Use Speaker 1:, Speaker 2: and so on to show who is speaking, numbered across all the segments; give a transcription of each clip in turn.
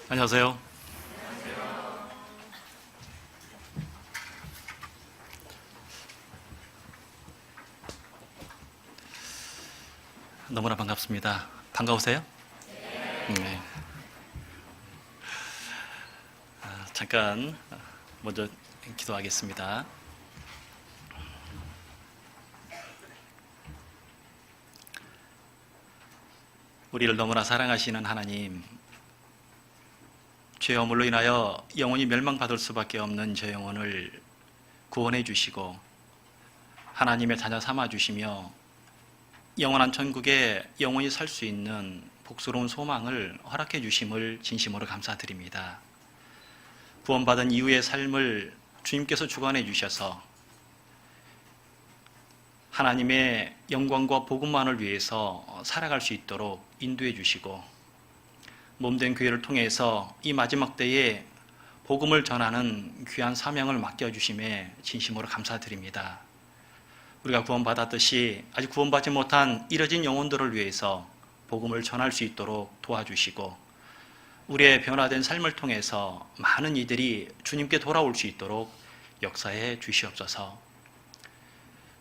Speaker 1: 안녕하세요. 너무나 반갑습니다. 반가우세요? 네. 잠깐 먼저 기도하겠습니다. 우리를 너무나 사랑하시는 하나님, 죄 허물로 인하여 영원히 멸망받을 수밖에 없는 저 영혼을 구원해 주시고 하나님의 자녀 삼아 주시며 영원한 천국에 영원히 살 수 있는 복스러운 소망을 허락해 주심을 진심으로 감사드립니다. 구원받은 이후의 삶을 주님께서 주관해 주셔서 하나님의 영광과 복음만을 위해서 살아갈 수 있도록 인도해 주시고 몸된 교회를 통해서 이 마지막 때에 복음을 전하는 귀한 사명을 맡겨주심에 진심으로 감사드립니다. 우리가 구원받았듯이 아직 구원받지 못한 잃어진 영혼들을 위해서 복음을 전할 수 있도록 도와주시고 우리의 변화된 삶을 통해서 많은 이들이 주님께 돌아올 수 있도록 역사해 주시옵소서.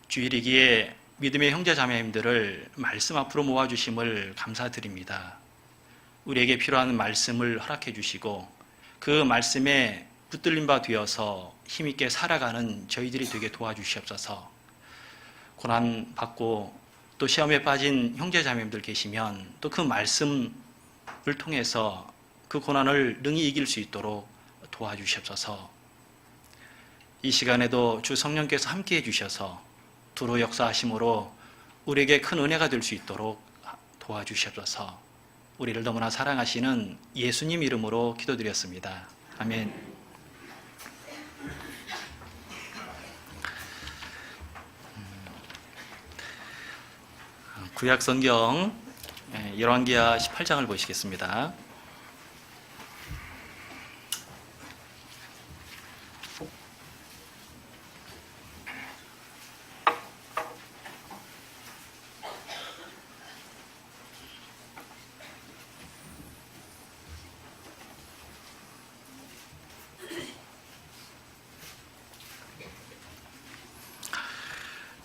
Speaker 1: 주일이기에 믿음의 형제 자매님들을 말씀 앞으로 모아주심을 감사드립니다. 우리에게 필요한 말씀을 허락해 주시고 그 말씀에 붙들린 바 되어서 힘있게 살아가는 저희들이 되게 도와주시옵소서. 고난받고 또 시험에 빠진 형제 자매님들 계시면 또 그 말씀을 통해서 그 고난을 능히 이길 수 있도록 도와주시옵소서. 이 시간에도 주 성령께서 함께해 주셔서 두루 역사하심으로 우리에게 큰 은혜가 될 수 있도록 도와주시옵소서. 우리를 너무나 사랑하시는 예수님 이름으로 기도드렸습니다. 아멘. 구약 성경 열왕기하 18장을 보시겠습니다.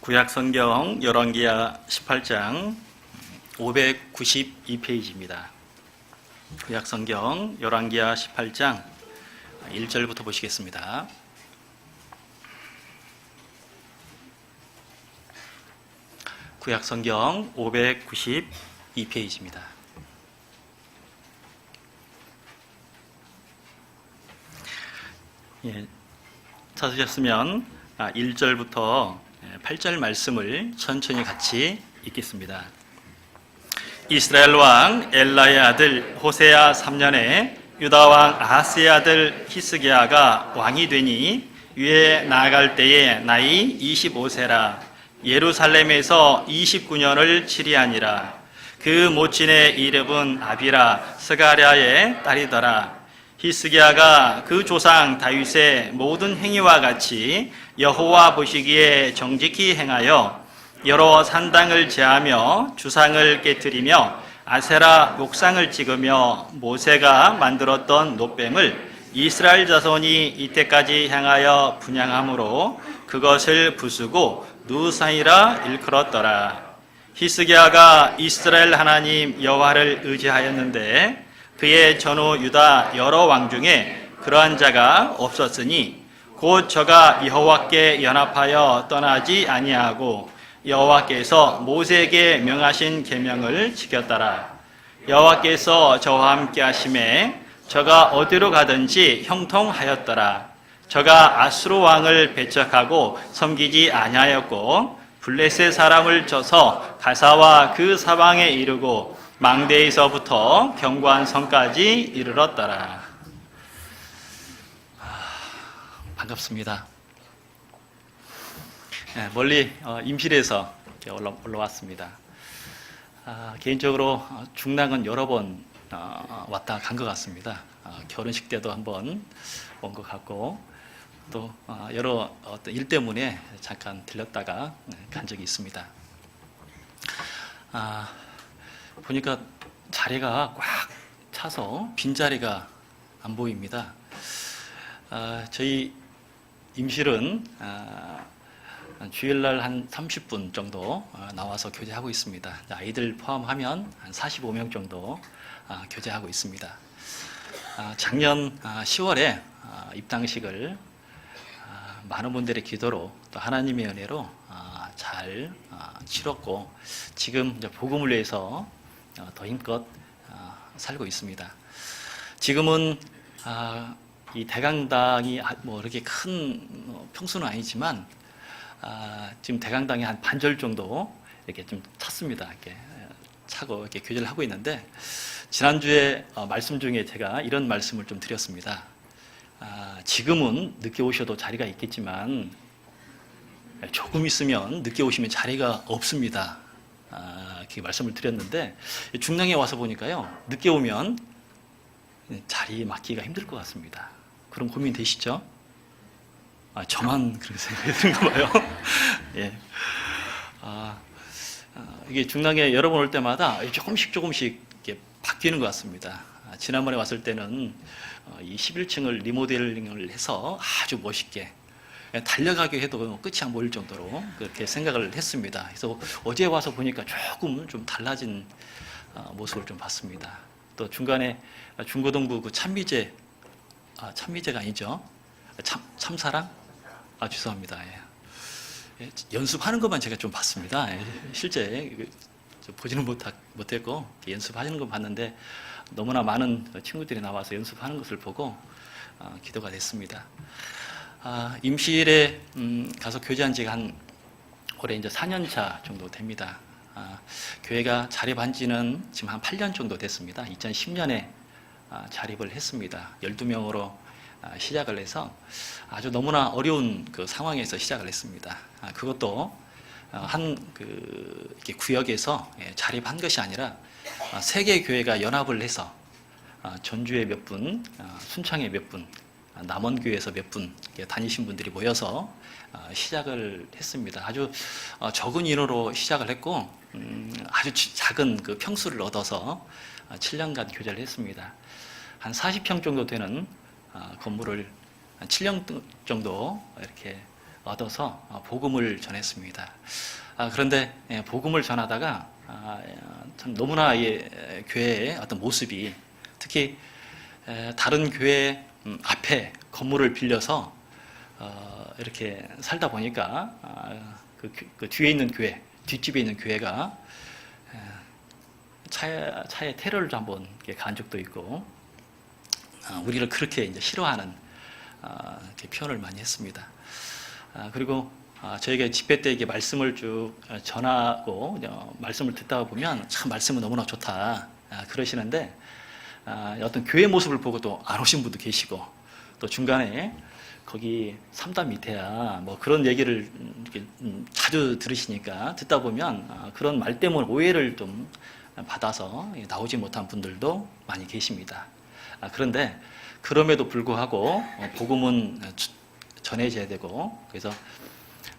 Speaker 1: 구약 성경 열왕기하 18장 592페이지입니다. 구약 성경 열왕기하 18장 1절부터 보시겠습니다. 구약 성경 592페이지입니다. 찾으셨으면 1절부터 8절 말씀을 천천히 같이 읽겠습니다. 이스라엘 왕 엘라의 아들 호세아 3년에 유다 왕 아하스의 아들 히스기야가 왕이 되니 위에 나아갈 때에 나이 25세라. 예루살렘에서 29년을 치리하니라. 그 모친의 이름은 아비라 스가랴의 딸이더라. 히스기야가 그 조상 다윗의 모든 행위와 같이 여호와 보시기에 정직히 행하여 여러 산당을 제하며 주상을 깨뜨리며 아세라 목상을 찍으며 모세가 만들었던 놋뱀을 이스라엘 자손이 이때까지 향하여 분향함으로 그것을 부수고 누산이라 일컬었더라. 히스기야가 이스라엘 하나님 여호와를 의지하였는데 그의 전후 유다 여러 왕 중에 그러한 자가 없었으니 곧 저가 여호와께 연합하여 떠나지 아니하고 여호와께서 모세에게 명하신 계명을 지켰더라. 여호와께서 저와 함께 하심에 저가 어디로 가든지 형통하였더라. 저가 아수르 왕을 배척하고 섬기지 아니하였고 블레셋 사람을 쳐서 가사와 그 사방에 이르고 망대에서부터 견고한 성까지 이르렀더라. 반갑습니다. 멀리 임실에서 올라왔습니다. 개인적으로 중랑은 여러 번 왔다 간 것 같습니다. 결혼식 때도 한번 온 것 같고 또 여러 어떤 일 때문에 잠깐 들렸다가 간 적이 있습니다. 보니까 자리가 꽉 차서 빈자리가 안 보입니다. 저희 임실은 주일날 한 30분 정도 나와서 교제하고 있습니다. 아이들 포함하면 한 45명 정도 교제하고 있습니다. 작년 10월에 입당식을 많은 분들의 기도로 또 하나님의 은혜로 잘 치렀고, 지금 이제 복음을 위해서 더 힘껏 살고 있습니다. 지금은 이 대강당이 뭐 이렇게 큰 평수는 아니지만 지금 대강당이 한 반절 정도 이렇게 좀 찼습니다. 이렇게 차고 이렇게 교제를 하고 있는데, 지난주에 말씀 중에 제가 이런 말씀을 좀 드렸습니다. 지금은 늦게 오셔도 자리가 있겠지만 조금 있으면 늦게 오시면 자리가 없습니다. 이렇게 말씀을 드렸는데, 중랑에 와서 보니까요, 늦게 오면 자리 맡기가 힘들 것 같습니다. 그런 고민 되시죠? 저만 그렇게 생각이 드는가 봐요. 예. 이게 중랑에 여러 번 올 때마다 조금씩 이렇게 바뀌는 것 같습니다. 지난번에 왔을 때는 이 11층을 리모델링을 해서 아주 멋있게 달려가게 해도 끝이 안 보일 정도로 그렇게 생각을 했습니다. 그래서 어제 와서 보니까 조금 좀 달라진 모습을 좀 봤습니다. 또 중간에 중고등부 그 참미제가 아니죠. 참사랑? 죄송합니다. 예, 연습하는 것만 제가 좀 봤습니다. 예, 실제 보지는 못했고 연습하시는 거 봤는데, 너무나 많은 친구들이 나와서 연습하는 것을 보고 기도가 됐습니다. 임실에 가서 교제한 지가 올해 이제 4년 차 정도 됩니다. 교회가 자립한 지는 지금 한 8년 정도 됐습니다. 2010년에 자립을 했습니다. 12명으로 시작을 해서 아주 너무나 어려운 그 상황에서 시작을 했습니다. 그것도 이렇게 구역에서 자립한 것이 아니라 세 개 교회가 연합을 해서 전주에 몇 분, 순창에 몇 분, 남원교회에서 몇 분 다니신 분들이 모여서 시작을 했습니다. 아주 적은 인원으로 시작을 했고, 아주 작은 그 평수를 얻어서 7년간 교제를 했습니다. 한 40평 정도 되는 건물을 7년 정도 이렇게 얻어서 복음을 전했습니다. 그런데 복음을 전하다가 참 너무나 교회의 어떤 모습이, 특히 다른 교회 앞에 건물을 빌려서 이렇게 살다 보니까 그 뒤에 있는 교회, 뒷집에 있는 교회가 차에 테러를 한번 간 적도 있고, 우리를 그렇게 이제 싫어하는 이렇게 표현을 많이 했습니다. 그리고 저희가 집회 때 이게 말씀을 쭉 전하고 말씀을 듣다 보면 참 말씀은 너무나 좋다 그러시는데, 어떤 교회 모습을 보고 또 안 오신 분도 계시고, 또 중간에 거기 3단 밑에야 뭐 그런 얘기를 이렇게 자주 들으시니까 듣다 보면 그런 말 때문에 오해를 좀 받아서 나오지 못한 분들도 많이 계십니다. 그런데 그럼에도 불구하고 복음은 전해져야 되고, 그래서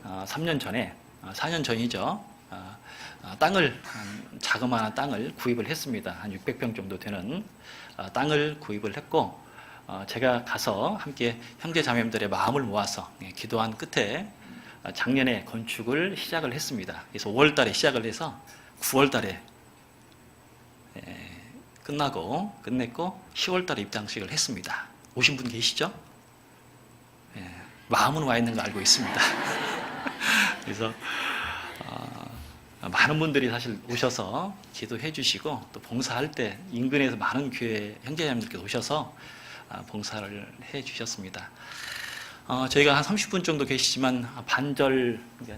Speaker 1: 3년 전에, 4년 전이죠. 자그마한 땅을 구입을 했습니다. 한 600평 정도 되는 땅을 구입을 했고, 제가 가서 함께 형제 자매님들의 마음을 모아서 기도한 끝에 작년에 건축을 시작을 했습니다. 그래서 5월 달에 시작을 해서 9월 달에 끝냈고 10월 달에 입당식을 했습니다. 오신 분 계시죠? 마음은 와 있는 거 알고 있습니다. 그래서 많은 분들이 사실 오셔서 기도해 주시고, 또 봉사할 때 인근에서 많은 교회 형제자매님들께서 오셔서 봉사를 해 주셨습니다. 저희가 한 30분 정도 계시지만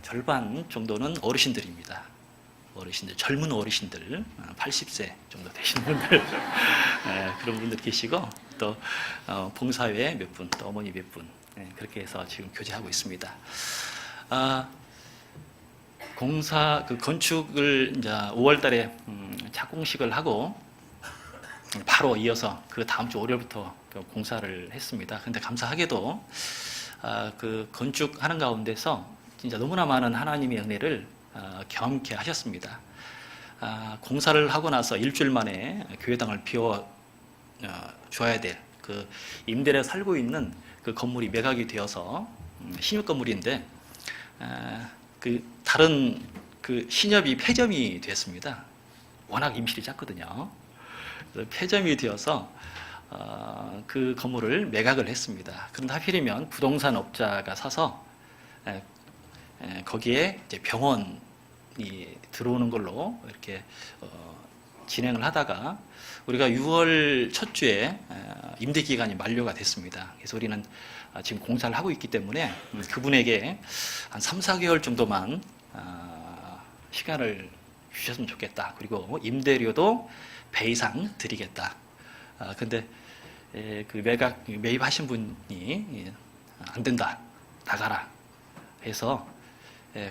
Speaker 1: 절반 정도는 어르신들입니다. 젊은 어르신들, 80세 정도 되시는 분들, 그런 분들 계시고, 또 봉사회 몇 분, 또 어머니 몇 분, 그렇게 해서 지금 교제하고 있습니다. 건축을 이제 5월달에 착공식을 하고 바로 이어서 그 다음 주 월요일부터 공사를 했습니다. 근데 감사하게도 그 건축하는 가운데서 진짜 너무나 많은 하나님의 은혜를 경험케 하셨습니다. 공사를 하고 나서 일주일 만에 교회당을 비워 줘야 될 그 임대를 살고 있는 그 건물이 매각이 되어서 신협 건물인데 그 다른 그 신협이 폐점이 됐습니다. 워낙 임실이 작거든요. 그래서 폐점이 되어서 그 건물을 매각을 했습니다. 그런데 하필이면 부동산 업자가 사서 거기에 이제 병원이 들어오는 걸로 이렇게 진행을 하다가 우리가 6월 첫 주에 임대 기간이 만료가 됐습니다. 그래서 우리는 지금 공사를 하고 있기 때문에 그분에게 한 3, 4개월 정도만 시간을 주셨으면 좋겠다. 그리고 임대료도 배 이상 드리겠다. 근데 그 매입하신 분이 안 된다. 나가라. 해서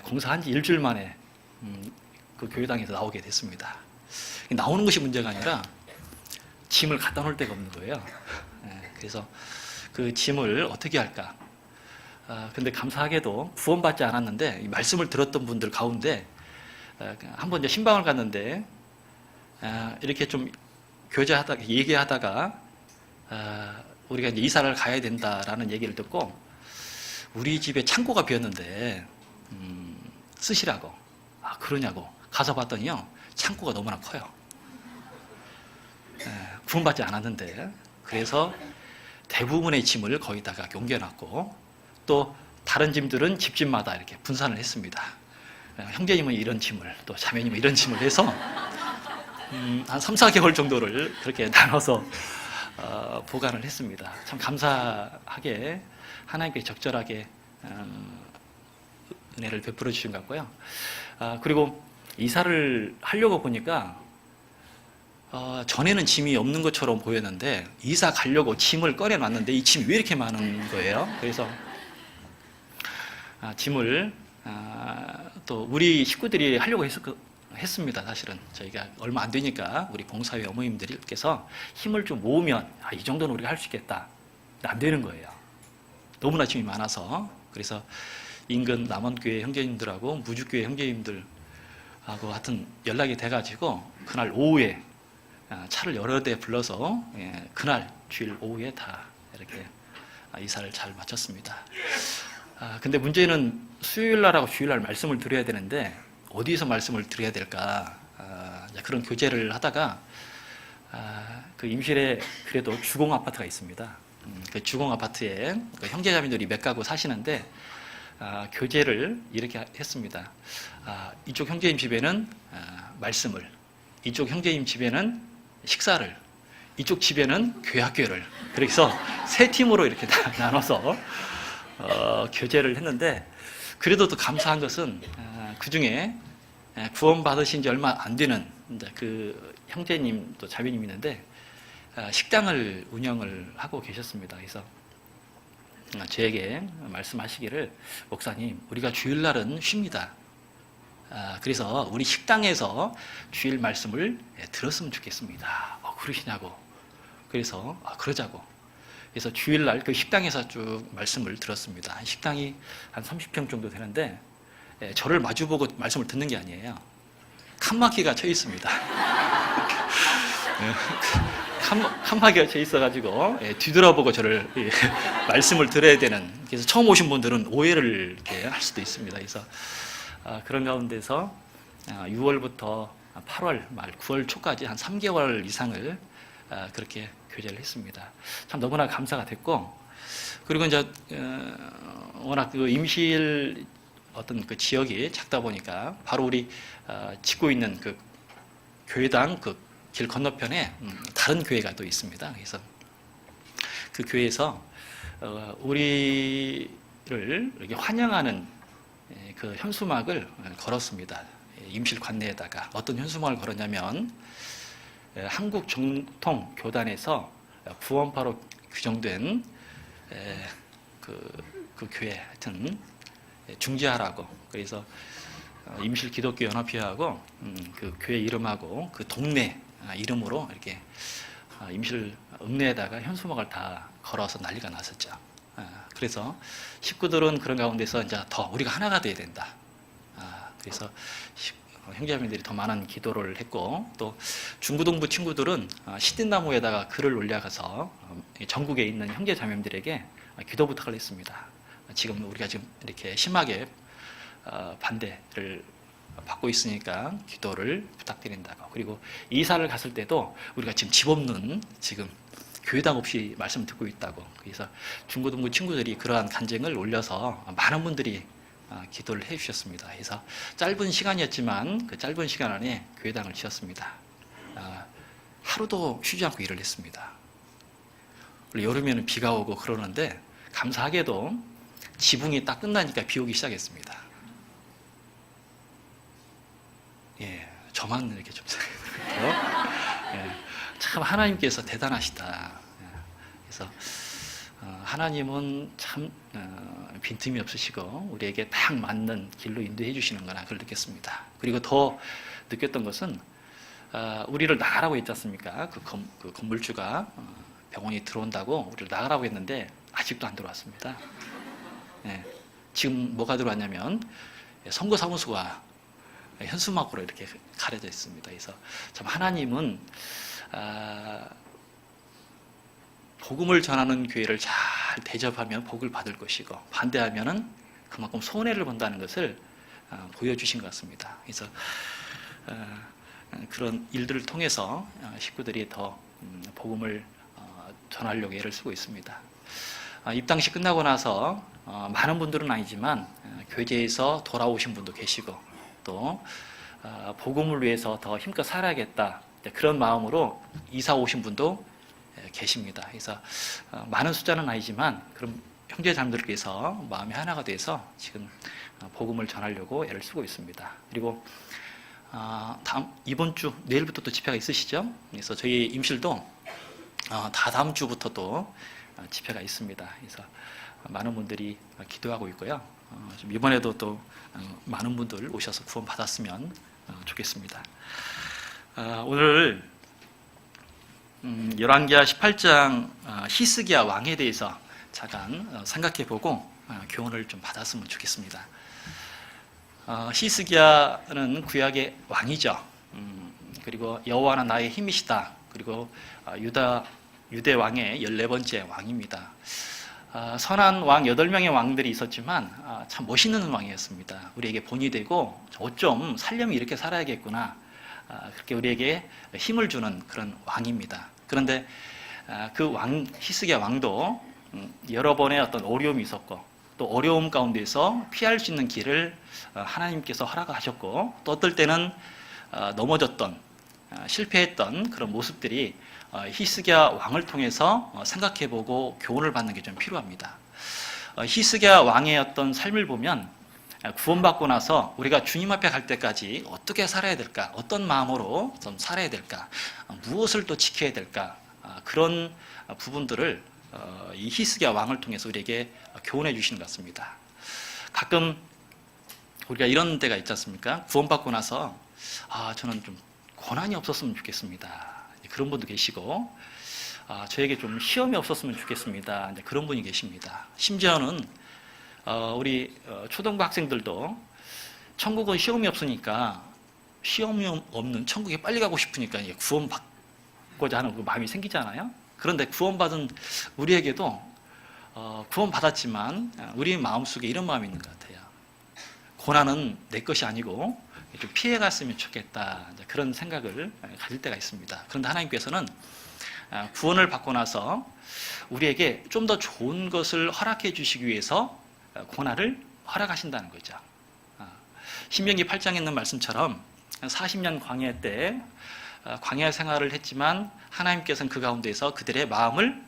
Speaker 1: 공사한 지 일주일 만에 그 교회당에서 나오게 됐습니다. 나오는 것이 문제가 아니라 짐을 갖다 놓을 데가 없는 거예요. 그래서 그 짐을 어떻게 할까? 근데 감사하게도 구원받지 않았는데 이 말씀을 들었던 분들 가운데 한번 이제 신방을 갔는데 이렇게 좀 얘기하다가 우리가 이제 이사를 가야 된다라는 얘기를 듣고 우리 집에 창고가 비었는데 쓰시라고. 그러냐고 가서 봤더니요 창고가 너무나 커요. 구원받지 않았는데 그래서 대부분의 짐을 거기다가 옮겨놨고 또 다른 짐들은 집집마다 이렇게 분산을 했습니다. 형제님은 이런 짐을 또 자매님은 이런 짐을 해서 한 3, 4개월 정도를 그렇게 나눠서 보관을 했습니다. 참 감사하게 하나님께 적절하게 은혜를 베풀어 주신 것 같고요. 그리고 이사를 하려고 보니까 전에는 짐이 없는 것처럼 보였는데 이사 가려고 짐을 꺼내놨는데 이 짐이 왜 이렇게 많은 거예요? 그래서 짐을 또 우리 식구들이 하려고 했습니다. 사실은 저희가 얼마 안 되니까 우리 봉사회 어머님들께서 힘을 좀 모으면 이 정도는 우리가 할 수 있겠다. 안 되는 거예요. 너무나 짐이 많아서. 그래서 인근 남원교회 형제님들하고 무주교회 형제님들하고 하여튼 연락이 돼가지고 그날 오후에 차를 여러 대 불러서 그날 주일 오후에 다 이렇게 이사를 잘 마쳤습니다. 근데 문제는 수요일 날하고 주일 날 말씀을 드려야 되는데 어디서 말씀을 드려야 될까? 그런 교제를 하다가 그 임실에 그래도 주공 아파트가 있습니다. 그 주공 아파트에 그 형제자매들이 몇 가구 사시는데 교제를 이렇게 했습니다. 이쪽 형제님 집에는 말씀을, 이쪽 형제님 집에는 식사를, 이쪽 집에는 교회 학교를. 그래서 세 팀으로 이렇게 나눠서 교제를 했는데 그래도 또 감사한 것은 그 중에 구원받으신 지 얼마 안 되는 그 형제님 또 자매님이 있는데 식당을 운영을 하고 계셨습니다. 그래서 저에게 말씀하시기를 목사님 우리가 주일날은 쉽니다. 그래서 우리 식당에서 주일 말씀을 들었으면 좋겠습니다. 그러시냐고. 그래서 그러자고. 그래서 주일날 그 식당에서 쭉 말씀을 들었습니다. 식당이 한 30평 정도 되는데 저를 마주보고 말씀을 듣는 게 아니에요. 칸막이가 쳐 있습니다. 칸막이가 쳐 있어가지고 뒤돌아보고 저를 말씀을 들어야 되는. 그래서 처음 오신 분들은 오해를 이렇게 할 수도 있습니다. 그래서 그런 가운데서 6월부터 8월 말 9월 초까지 한 3개월 이상을 그렇게 교제를 했습니다. 참 너무나 감사가 됐고 그리고 이제 워낙 그 임실 어떤 그 지역이 작다 보니까 바로 우리 짓고 있는 그 교회당 그 길 건너편에 다른 교회가 또 있습니다. 그래서 그 교회에서 우리를 이렇게 환영하는 그 현수막을 걸었습니다. 임실 관내에다가 어떤 현수막을 걸었냐면 한국 정통 교단에서 구원파로 규정된 그 교회 하여튼 중지하라고. 그래서 임실 기독교 연합회하고 그 교회 이름하고 그 동네 이름으로 이렇게 임실 읍내에다가 현수막을 다 걸어서 난리가 났었죠. 그래서 식구들은 그런 가운데서 이제 더 우리가 하나가 돼야 된다. 그래서 형제자매들이 더 많은 기도를 했고 또 중고등부 친구들은 시든나무에다가 글을 올려가서 전국에 있는 형제 자매들에게 기도 부탁을 했습니다. 지금 우리가 지금 이렇게 심하게 반대를 받고 있으니까 기도를 부탁드린다고. 그리고 이사를 갔을 때도 우리가 지금 집 없는 지금 교회당 없이 말씀 듣고 있다고. 그래서 중고등부 친구들이 그러한 간증을 올려서 많은 분들이 기도를 해 주셨습니다. 그래서 짧은 시간이었지만 그 짧은 시간 안에 교회당을 지었습니다. 하루도 쉬지 않고 일을 했습니다. 원래 여름에는 비가 오고 그러는데 감사하게도 지붕이 딱 끝나니까 비 오기 시작했습니다. 예, 저만 이렇게 좀 생각해요. 예, 참 하나님께서 대단하시다. 예, 그래서 하나님은 참 빈틈이 없으시고 우리에게 딱 맞는 길로 인도해 주시는구나 그걸 느꼈습니다. 그리고 더 느꼈던 것은 우리를 나가라고 했지 않습니까? 그 건물주가 병원이 들어온다고 우리를 나가라고 했는데 아직도 안 들어왔습니다. 예, 지금 뭐가 들어왔냐면 선거사무소가 현수막으로 이렇게 가려져 있습니다. 그래서 참 하나님은 복음을 전하는 교회를 잘 대접하면 복을 받을 것이고 반대하면은 그만큼 손해를 본다는 것을 보여주신 것 같습니다. 그래서 그런 일들을 통해서 식구들이 더 복음을 전하려고 애를 쓰고 있습니다. 입당식 끝나고 나서 많은 분들은 아니지만 교제에서 돌아오신 분도 계시고 또 복음을 위해서 더 힘껏 살아야겠다 그런 마음으로 이사 오신 분도 계십니다. 그래서 많은 숫자는 아니지만 그럼 형제 자매들께서 마음이 하나가 돼서 지금 복음을 전하려고 애를 쓰고 있습니다. 그리고 이번 주 내일부터 또 집회가 있으시죠? 그래서 저희 임실도 다음 주부터 또 집회가 있습니다. 그래서 많은 분들이 기도하고 있고요. 이번에도 또 많은 분들 오셔서 구원 받았으면 좋겠습니다. 오늘 열왕기하 18장 히스기야 왕에 대해서 잠깐 생각해보고 교훈을 좀 받았으면 좋겠습니다. 히스기야는 구약의 왕이죠. 그리고 여호와는 나의 힘이시다. 그리고 유대 왕의 14번째 왕입니다. 선한 왕 8명의 왕들이 있었지만 참 멋있는 왕이었습니다. 우리에게 본이 되고 어쩜 살려면 이렇게 살아야겠구나. 그렇게 우리에게 힘을 주는 그런 왕입니다. 그런데 그 왕 히스기야 왕도 여러 번의 어떤 어려움이 있었고 또 어려움 가운데서 피할 수 있는 길을 하나님께서 허락하셨고 또 어떨 때는 넘어졌던 실패했던 그런 모습들이 히스기야 왕을 통해서 생각해보고 교훈을 받는 게 좀 필요합니다. 히스기야 왕의 어떤 삶을 보면 구원받고 나서 우리가 주님 앞에 갈 때까지 어떻게 살아야 될까, 어떤 마음으로 좀 살아야 될까, 무엇을 또 지켜야 될까, 그런 부분들을 이 히스기야 왕을 통해서 우리에게 교훈해 주시는 것 같습니다. 가끔 우리가 이런 때가 있지 않습니까? 구원받고 나서 저는 좀 고난이 없었으면 좋겠습니다. 그런 분도 계시고 저에게 좀 시험이 없었으면 좋겠습니다. 그런 분이 계십니다. 심지어는 우리 초등부 학생들도 천국은 시험이 없으니까 시험이 없는 천국에 빨리 가고 싶으니까 구원받고자 하는 그 마음이 생기잖아요. 그런데 구원받은 우리에게도 구원받았지만 우리 마음속에 이런 마음이 있는 것 같아요. 고난은 내 것이 아니고 좀 피해갔으면 좋겠다. 그런 생각을 가질 때가 있습니다. 그런데 하나님께서는 구원을 받고 나서 우리에게 좀 더 좋은 것을 허락해 주시기 위해서 고난을 허락하신다는 거죠. 신명기 8장에 있는 말씀처럼 40년 광야 때 광야 생활을 했지만 하나님께서는 그 가운데서 그들의 마음을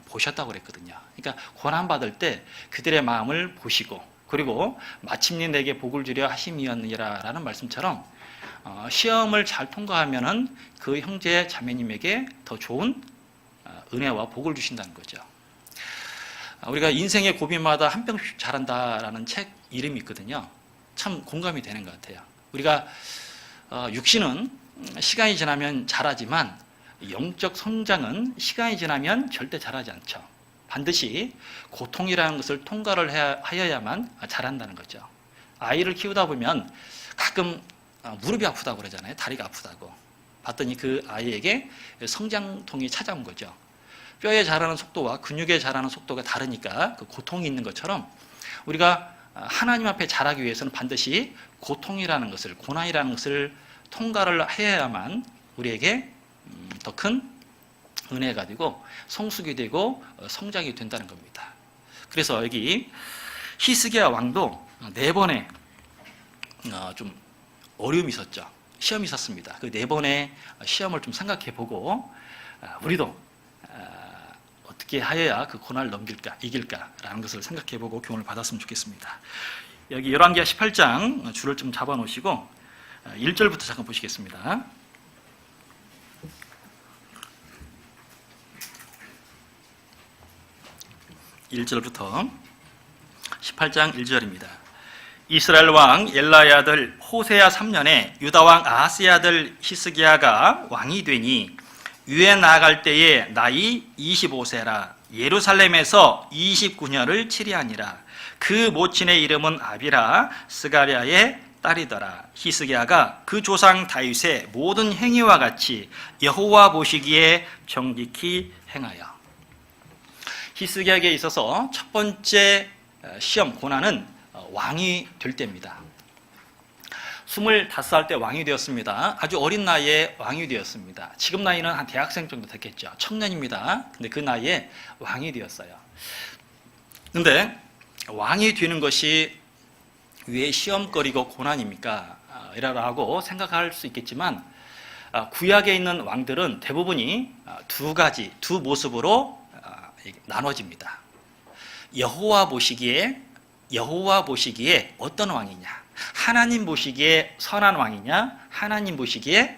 Speaker 1: 보셨다고 그랬거든요. 그러니까 고난받을 때 그들의 마음을 보시고 그리고 마침내 내게 복을 주려 하심이었느니라 라는 말씀처럼 시험을 잘 통과하면은 그 형제 자매님에게 더 좋은 은혜와 복을 주신다는 거죠. 우리가 인생의 고비마다 한 뼘씩 자란다라는 책 이름이 있거든요. 참 공감이 되는 것 같아요. 우리가 육신은 시간이 지나면 자라지만 영적 성장은 시간이 지나면 절대 자라지 않죠. 반드시 고통이라는 것을 통과를 하여야만 자란다는 거죠. 아이를 키우다 보면 가끔 무릎이 아프다고 그러잖아요. 다리가 아프다고. 봤더니 그 아이에게 성장통이 찾아온 거죠. 뼈에 자라는 속도와 근육에 자라는 속도가 다르니까 그 고통이 있는 것처럼 우리가 하나님 앞에 자라기 위해서는 반드시 고통이라는 것을, 고난이라는 것을 통과를 해야만 우리에게 더 큰 은혜가 되고 성숙이 되고 성장이 된다는 겁니다. 그래서 여기 히스기야 왕도 4번의 좀 어려움이 있었죠. 시험이 있었습니다. 그 4번의 시험을 좀 생각해 보고 우리도 어떻게 하여야 그 고난을 넘길까, 이길까라는 것을 생각해 보고 교훈을 받았으면 좋겠습니다. 여기 열왕기하 18장 줄을 좀 잡아 놓으시고 1절부터 잠깐 보시겠습니다. 1절부터 18장 1절입니다. 이스라엘 왕 엘라의 아들 호세아 3년에 유다 왕 아하스의 아들 히스기야가 왕이 되니 유에 나아갈 때에 나이 25세라 예루살렘에서 29년을 치리하니라. 그 모친의 이름은 아비라 스가랴의 딸이더라. 히스기야가 그 조상 다윗의 모든 행위와 같이 여호와 보시기에 정직히 행하여. 히스기야에게 있어서 첫 번째 시험, 고난은 왕이 될 때입니다. 25살 때 왕이 되었습니다. 아주 어린 나이에 왕이 되었습니다. 지금 나이는 한 대학생 정도 됐겠죠. 청년입니다. 근데 그 나이에 왕이 되었어요. 근데 왕이 되는 것이 왜 시험거리고 고난입니까? 이라고 생각할 수 있겠지만 구약에 있는 왕들은 대부분이 두 모습으로 나눠집니다. 여호와 보시기에 어떤 왕이냐? 하나님 보시기에 선한 왕이냐? 하나님 보시기에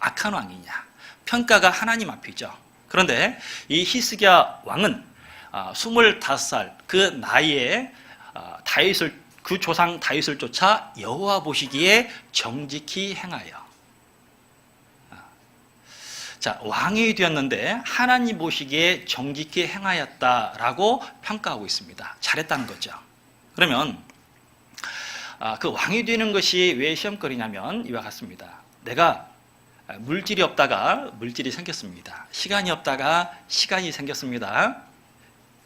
Speaker 1: 악한 왕이냐? 평가가 하나님 앞이죠. 그런데 이 히스기야 왕은 25살 그 나이에 그 조상 다윗을 쫓아 여호와 보시기에 정직히 행하여. 자, 왕이 되었는데 하나님 보시기에 정직히 행하였다라고 평가하고 있습니다. 잘했다는 거죠. 그러면 그 왕이 되는 것이 왜 시험거리냐면 이와 같습니다. 내가 물질이 없다가 물질이 생겼습니다. 시간이 없다가 시간이 생겼습니다.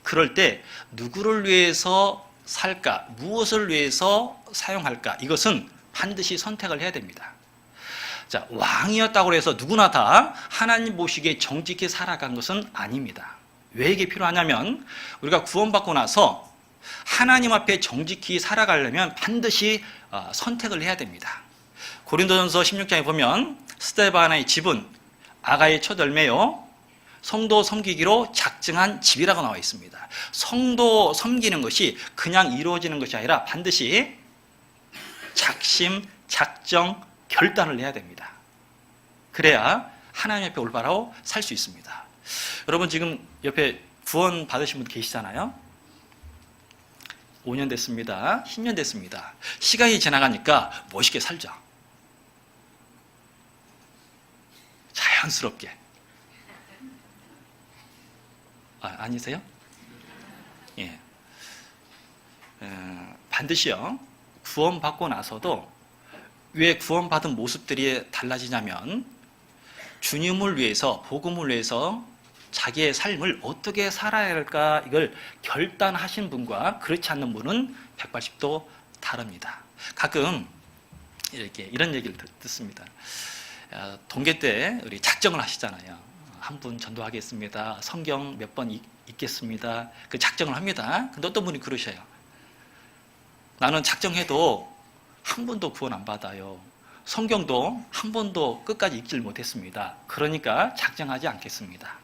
Speaker 1: 그럴 때 누구를 위해서 살까? 무엇을 위해서 사용할까? 이것은 반드시 선택을 해야 됩니다. 자, 왕이었다고 해서 누구나 다 하나님 보시기에 정직히 살아간 것은 아닙니다. 왜 이게 필요하냐면 우리가 구원받고 나서 하나님 앞에 정직히 살아가려면 반드시 선택을 해야 됩니다. 고린도전서 16장에 보면 스데반의 집은 아가의 첫 열매요 성도 섬기기로 작정한 집이라고 나와 있습니다. 성도 섬기는 것이 그냥 이루어지는 것이 아니라 반드시 작심, 작정, 결단을 해야 됩니다. 그래야 하나님 앞에 올바로 살 수 있습니다. 여러분 지금 옆에 구원 받으신 분 계시잖아요. 5년 됐습니다. 10년 됐습니다. 시간이 지나가니까 멋있게 살죠. 자연스럽게. 아니세요? 예. 반드시요. 구원받고 나서도 왜 구원받은 모습들이 달라지냐면 주님을 위해서, 복음을 위해서 자기의 삶을 어떻게 살아야 할까 이걸 결단하신 분과 그렇지 않는 분은 180도 다릅니다. 가끔 이렇게 이런 얘기를 듣습니다. 동계 때 우리 작정을 하시잖아요. 한 분 전도하겠습니다. 성경 몇 번 읽겠습니다. 그 작정을 합니다. 근데 어떤 분이 그러셔요. 나는 작정해도 한 번도 구원 안 받아요. 성경도 한 번도 끝까지 읽질 못했습니다. 그러니까 작정하지 않겠습니다.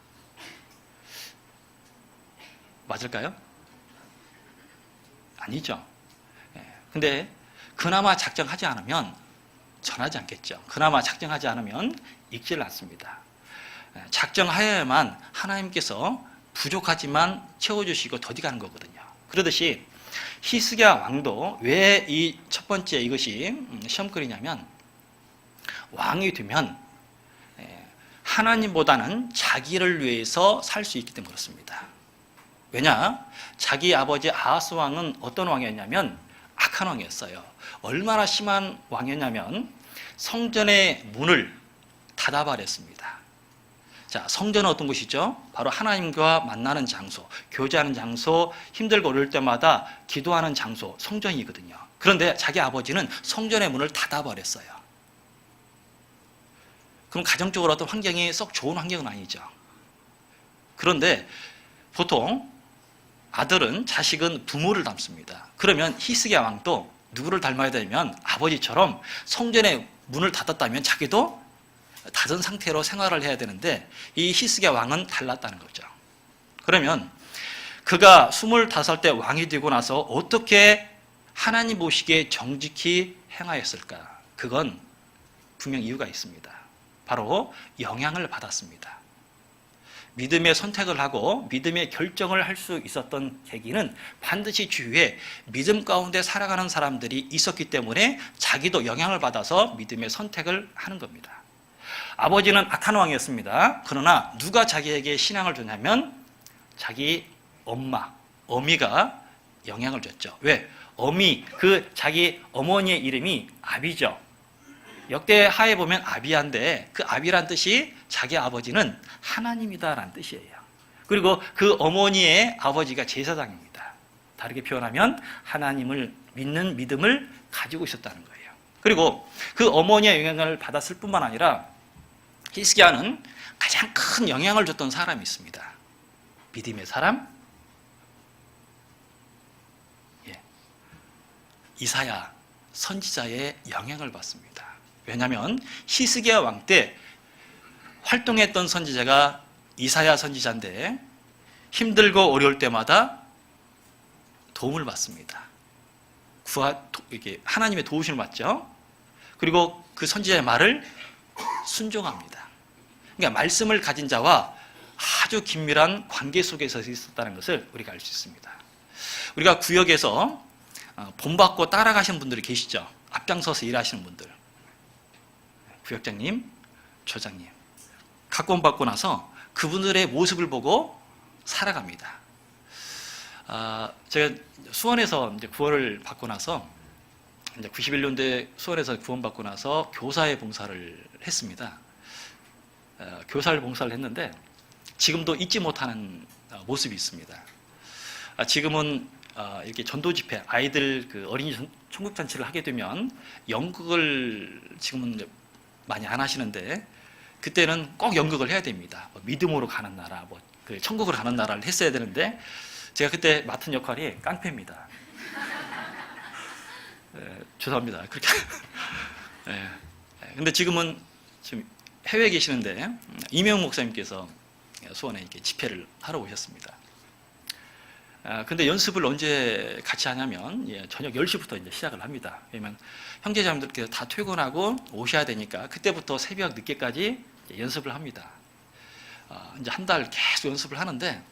Speaker 1: 맞을까요? 아니죠. 근데 그나마 작정하지 않으면 전하지 않겠죠. 그나마 작정하지 않으면 읽질 않습니다. 작정하여야만 하나님께서 부족하지만 채워주시고 더디가는 거거든요. 그러듯이 히스기야 왕도 왜 이 첫 번째 이것이 시험거리냐면 왕이 되면 하나님보다는 자기를 위해서 살 수 있기 때문에 그렇습니다. 왜냐? 자기 아버지 아하스 왕은 어떤 왕이었냐면 악한 왕이었어요. 얼마나 심한 왕이었냐면 성전의 문을 닫아버렸습니다. 자, 성전은 어떤 곳이죠? 바로 하나님과 만나는 장소, 교제하는 장소, 힘들고 어려울 때마다 기도하는 장소, 성전이거든요. 그런데 자기 아버지는 성전의 문을 닫아버렸어요. 그럼 가정적으로 어떤 환경이 썩 좋은 환경은 아니죠. 그런데 보통 아들은, 자식은 부모를 닮습니다. 그러면 히스기야 왕도 누구를 닮아야 되냐면 아버지처럼 성전의 문을 닫았다면 자기도 닫은 상태로 생활을 해야 되는데 이 히스기야 왕은 달랐다는 거죠. 그러면 그가 25때 왕이 되고 나서 어떻게 하나님 보시기에 정직히 행하였을까? 그건 분명 이유가 있습니다. 바로 영향을 받았습니다. 믿음의 선택을 하고 믿음의 결정을 할 수 있었던 계기는 반드시 주위에 믿음 가운데 살아가는 사람들이 있었기 때문에 자기도 영향을 받아서 믿음의 선택을 하는 겁니다. 아버지는 악한 왕이었습니다. 그러나 누가 자기에게 신앙을 줬냐면 자기 어미가 영향을 줬죠. 왜? 자기 어머니의 이름이 아비죠. 역대하에 보면 아비야인데 그 아비란 뜻이 자기 아버지는 하나님이다라는 뜻이에요. 그리고 그 어머니의 아버지가 제사장입니다. 다르게 표현하면 하나님을 믿는 믿음을 가지고 있었다는 거예요. 그리고 그 어머니의 영향을 받았을 뿐만 아니라 히스기야는 가장 큰 영향을 줬던 사람이 있습니다. 믿음의 사람? 이사야 선지자의 영향을 받습니다. 왜냐하면 히스기야 왕 때 활동했던 선지자가 이사야 선지자인데 힘들고 어려울 때마다 도움을 받습니다. 하나님의 도우심을 받죠. 그리고 그 선지자의 말을 순종합니다. 그러니까 말씀을 가진 자와 아주 긴밀한 관계 속에서 있었다는 것을 우리가 알 수 있습니다. 우리가 구역에서 본받고 따라가시는 분들이 계시죠. 앞장서서 일하시는 분들. 구역장님, 조장님. 각본 받고 나서 그분들의 모습을 보고 살아갑니다. 제가 수원에서 이제 구원을 받고 나서 이제 91년도에 수원에서 구원받고 나서 교사의 봉사를 했습니다. 교사를 봉사를 했는데 지금도 잊지 못하는 모습이 있습니다. 지금은 이렇게 전도 집회, 아이들 그 어린이 천국 잔치를 하게 되면 연극을 지금은 이제 많이 안 하시는데 그때는 꼭 연극을 해야 됩니다. 믿음으로 가는 나라, 그 천국으로 가는 나라를 했어야 되는데 제가 그때 맡은 역할이 깡패입니다. 죄송합니다. 그렇게. 근데 지금은 해외에 계시는데 이명 목사님께서 수원에 이렇게 집회를 하러 오셨습니다. 근데 연습을 언제 같이 하냐면 저녁 10시부터 이제 시작을 합니다. 왜냐면 형제자매들께서 다 퇴근하고 오셔야 되니까 그때부터 새벽 늦게까지 연습을 합니다. 이제 한 달 계속 연습을 하는데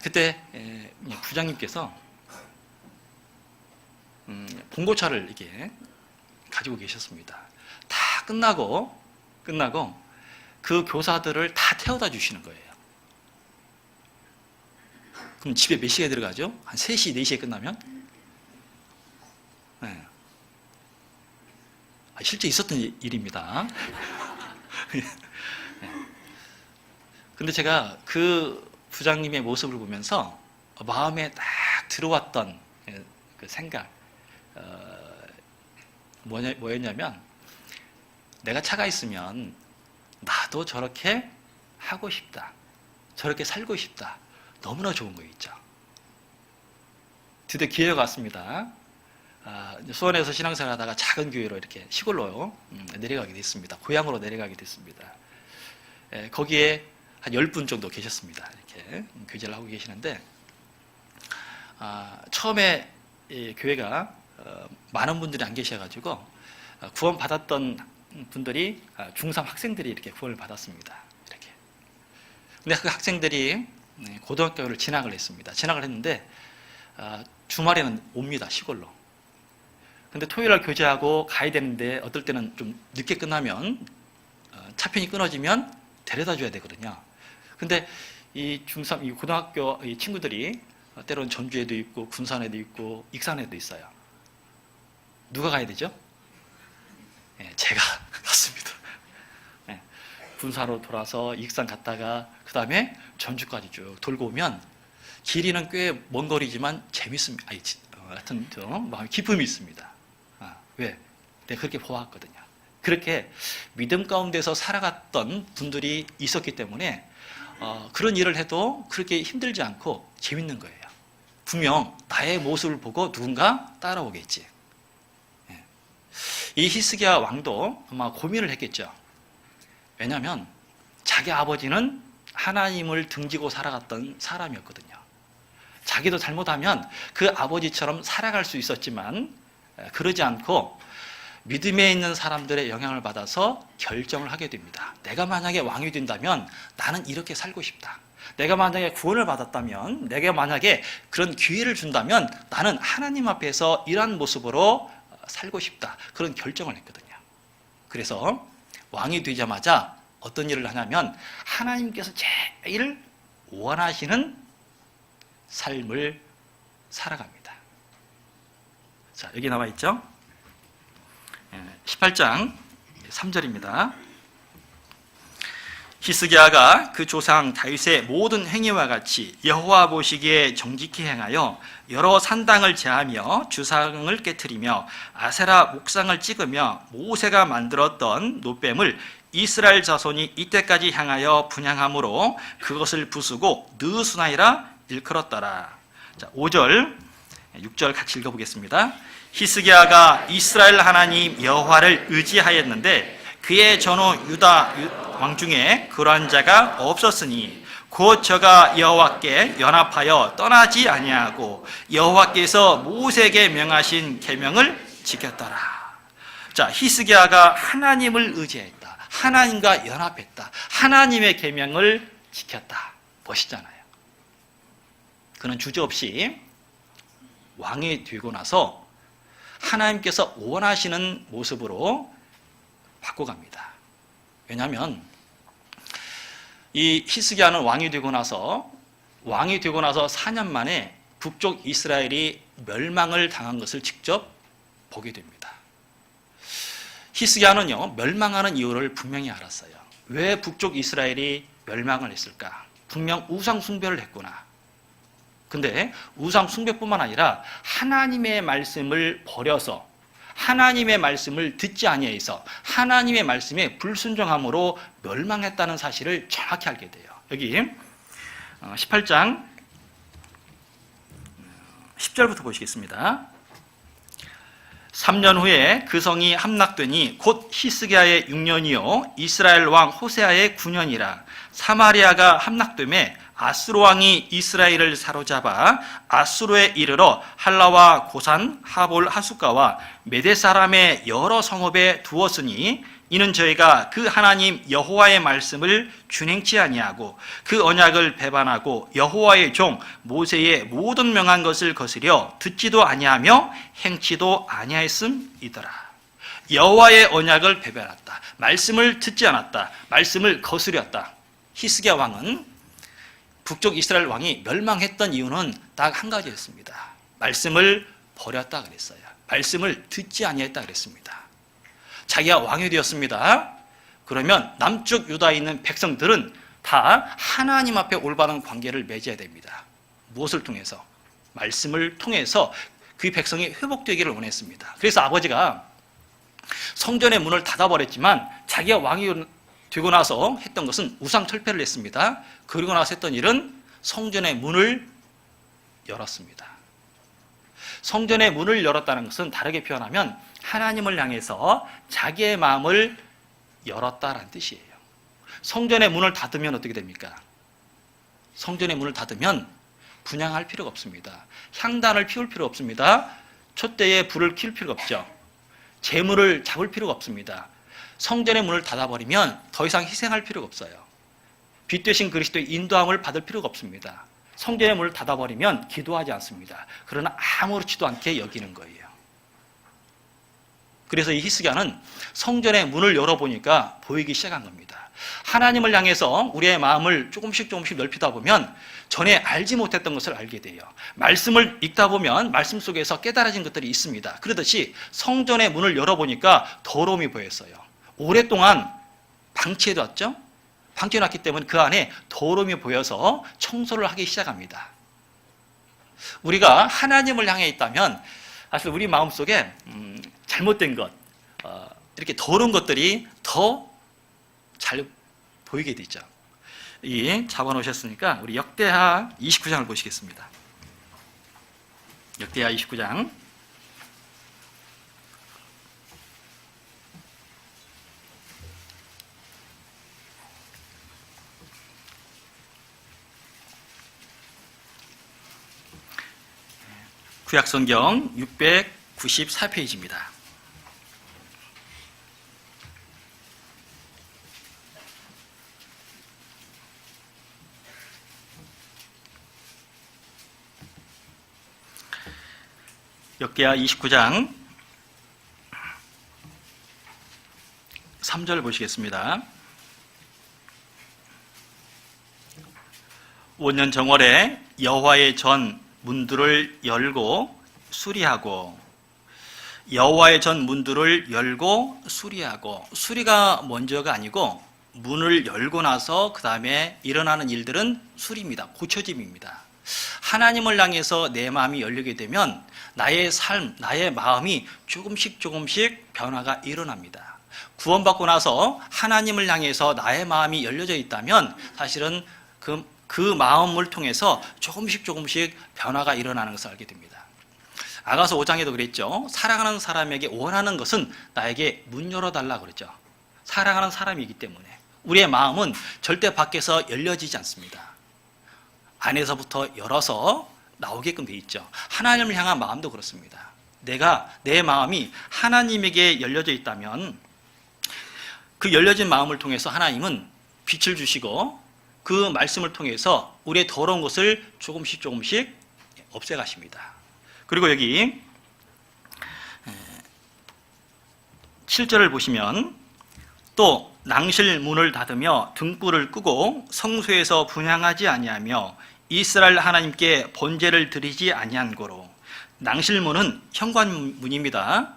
Speaker 1: 그때 부장님께서 봉고차를 이렇게 가지고 계셨습니다. 다 끝나고 그 교사들을 다 태워다 주시는 거예요. 그럼 집에 몇 시에 들어가죠? 한 3시, 4시에 끝나면? 네. 실제 있었던 일입니다. 근데 제가 그 부장님의 모습을 보면서 마음에 딱 들어왔던 그 생각, 뭐였냐면 내가 차가 있으면 나도 저렇게 하고 싶다. 저렇게 살고 싶다. 너무나 좋은 거 있죠. 드디어 기회가 왔습니다. 수원에서 신앙생활 하다가 작은 교회로 이렇게 시골로 내려가게 됐습니다. 고향으로 내려가게 됐습니다. 거기에 한 10분 정도 계셨습니다. 이렇게 교제를 하고 계시는데 처음에 교회가 많은 분들이 안 계셔가지고 구원 받았던 분들이 중3 학생들이 이렇게 구원을 받았습니다. 이렇게. 근데 그 학생들이 고등학교를 진학을 했습니다. 진학을 했는데 주말에는 옵니다. 시골로. 근데 토요일날 교제하고 가야 되는데 어떨 때는 좀 늦게 끝나면 차편이 끊어지면 데려다 줘야 되거든요. 근데 이 중3, 이 고등학교 이 친구들이 때로는 전주에도 있고 군산에도 있고 익산에도 있어요. 누가 가야 되죠? 제가 갔습니다. 군사로 돌아서 익산 갔다가 그 다음에 전주까지 쭉 돌고 오면 길이는 꽤 먼 거리지만 재밌습니다. 하여튼 마음에 기쁨이 있습니다. 왜? 내가 그렇게 보았거든요. 그렇게 믿음 가운데서 살아갔던 분들이 있었기 때문에 그런 일을 해도 그렇게 힘들지 않고 재밌는 거예요. 분명 나의 모습을 보고 누군가 따라오겠지. 이 히스기야 왕도 아마 고민을 했겠죠. 왜냐하면 자기 아버지는 하나님을 등지고 살아갔던 사람이었거든요. 자기도 잘못하면 그 아버지처럼 살아갈 수 있었지만 그러지 않고 믿음에 있는 사람들의 영향을 받아서 결정을 하게 됩니다. 내가 만약에 왕이 된다면 나는 이렇게 살고 싶다. 내가 만약에 구원을 받았다면, 내가 만약에 그런 기회를 준다면 나는 하나님 앞에서 이러한 모습으로 살고 싶다. 그런 결정을 했거든요. 그래서 왕이 되자마자 어떤 일을 하냐면 하나님께서 제일 원하시는 삶을 살아갑니다. 자, 여기 나와 있죠? 18장 3절입니다. 히스기야가 그 조상 다윗의 모든 행위와 같이 여호와 보시기에 정직히 행하여 여러 산당을 제하며 주상을 깨트리며 아세라 목상을 찍으며 모세가 만들었던 노뱀을 이스라엘 자손이 이때까지 향하여 분향함으로 그것을 부수고 느수나이라 일컬었더라. 자, 5절, 6절 같이 읽어보겠습니다. 히스기야가 이스라엘 하나님 여호와를 의지하였는데 그의 전후 유다 왕 중에 그러한 자가 없었으니 곧 저가 여호와께 연합하여 떠나지 아니하고 여호와께서 모세에게 명하신 계명을 지켰더라. 자, 히스기야가 하나님을 의지했다. 하나님과 연합했다. 하나님의 계명을 지켰다. 멋있잖아요. 그는 주저없이 왕이 되고 나서 하나님께서 원하시는 모습으로 바꿔갑니다. 왜냐하면 이 히스기야는 왕이 되고 나서 4년 만에 북쪽 이스라엘이 멸망을 당한 것을 직접 보게 됩니다. 히스기야는요, 멸망하는 이유를 분명히 알았어요. 왜 북쪽 이스라엘이 멸망을 했을까? 분명 우상 숭배를 했구나. 근데 우상 숭배뿐만 아니라 하나님의 말씀을 버려서 하나님의 말씀을 듣지 아니해서 하나님의 말씀에 불순종함으로 멸망했다는 사실을 정확히 알게 돼요. 여기 18장 10절부터 보시겠습니다. 3년 후에 그 성이 함락되니 곧 히스기야의 6년이요 이스라엘 왕 호세아의 9년이라. 사마리아가 함락되매 아수르 왕이 이스라엘을 사로잡아 아수르에 이르러 할라와 고산, 하볼, 하숫가와 메대 사람의 여러 성읍에 두었으니 이는 저희가 그 하나님 여호와의 말씀을 준행치 아니하고 그 언약을 배반하고 여호와의 종 모세의 모든 명한 것을 거스려 듣지도 아니하며 행치도 아니하였음이더라. 여호와의 언약을 배반했다. 말씀을 듣지 않았다. 말씀을 거스렸다. 히스기야 왕은 북쪽 이스라엘 왕이 멸망했던 이유는 딱 한 가지였습니다. 말씀을 버렸다 그랬어요. 말씀을 듣지 아니했다 그랬습니다. 자기가 왕이 되었습니다. 그러면 남쪽 유다에 있는 백성들은 다 하나님 앞에 올바른 관계를 맺어야 됩니다. 무엇을 통해서? 말씀을 통해서 그 백성이 회복되기를 원했습니다. 그래서 아버지가 성전의 문을 닫아버렸지만 자기가 왕이 되고 나서 했던 것은 우상 철폐를 했습니다. 그리고 나서 했던 일은 성전의 문을 열었습니다. 성전의 문을 열었다는 것은 다르게 표현하면 하나님을 향해서 자기의 마음을 열었다라는 뜻이에요. 성전의 문을 닫으면 어떻게 됩니까? 성전의 문을 닫으면 분향할 필요가 없습니다. 향단을 피울 필요 없습니다. 촛대에 불을 킬 필요가 없죠. 재물을 잡을 필요가 없습니다. 성전의 문을 닫아버리면 더 이상 희생할 필요가 없어요. 빛 되신 그리스도의 인도함을 받을 필요가 없습니다. 성전의 문을 닫아버리면 기도하지 않습니다. 그러나 아무렇지도 않게 여기는 거예요. 그래서 이 히스기야는 성전의 문을 열어보니까 보이기 시작한 겁니다. 하나님을 향해서 우리의 마음을 조금씩 넓히다 보면 전에 알지 못했던 것을 알게 돼요. 말씀을 읽다 보면 말씀 속에서 깨달아진 것들이 있습니다. 그러듯이 성전의 문을 열어보니까 더러움이 보였어요. 오랫동안 방치해뒀죠? 방치해놨기 때문에 그 안에 더러움이 보여서 청소를 하기 시작합니다. 우리가 하나님을 향해 있다면 사실 우리 마음속에 잘못된 것, 이렇게 더러운 것들이 더 잘 보이게 되죠. 잡아놓으셨으니까 우리 역대하 29장을 보시겠습니다. 역대하 29장. 구약성경 694페이지입니다. 역대하 29장 3절 보시겠습니다. 5년 정월에 여호와의 전 문들을 열고 수리하고, 여호와의 전 문들을 열고 수리하고, 수리가 먼저가 아니고 문을 열고 나서 그 다음에 일어나는 일들은 수리입니다. 고쳐짐입니다. 하나님을 향해서 내 마음이 열리게 되면 나의 삶, 나의 마음이 조금씩 변화가 일어납니다. 구원받고 나서 하나님을 향해서 나의 마음이 열려져 있다면 사실은 그 마음을 통해서 조금씩 변화가 일어나는 것을 알게 됩니다. 아가서 5장에도 그랬죠. 사랑하는 사람에게 원하는 것은 나에게 문 열어달라 그랬죠. 사랑하는 사람이기 때문에 우리의 마음은 절대 밖에서 열려지지 않습니다. 안에서부터 열어서 나오게끔 돼 있죠. 하나님을 향한 마음도 그렇습니다. 내 마음이 하나님에게 열려져 있다면 그 열려진 마음을 통해서 하나님은 빛을 주시고 그 말씀을 통해서 우리의 더러운 것을 조금씩 없애가십니다. 그리고 여기 7절을 보시면 또 낭실 문을 닫으며 등불을 끄고 성소에서 분향하지 아니하며 이스라엘 하나님께 번제를 드리지 아니한 고로. 낭실문은 현관문입니다.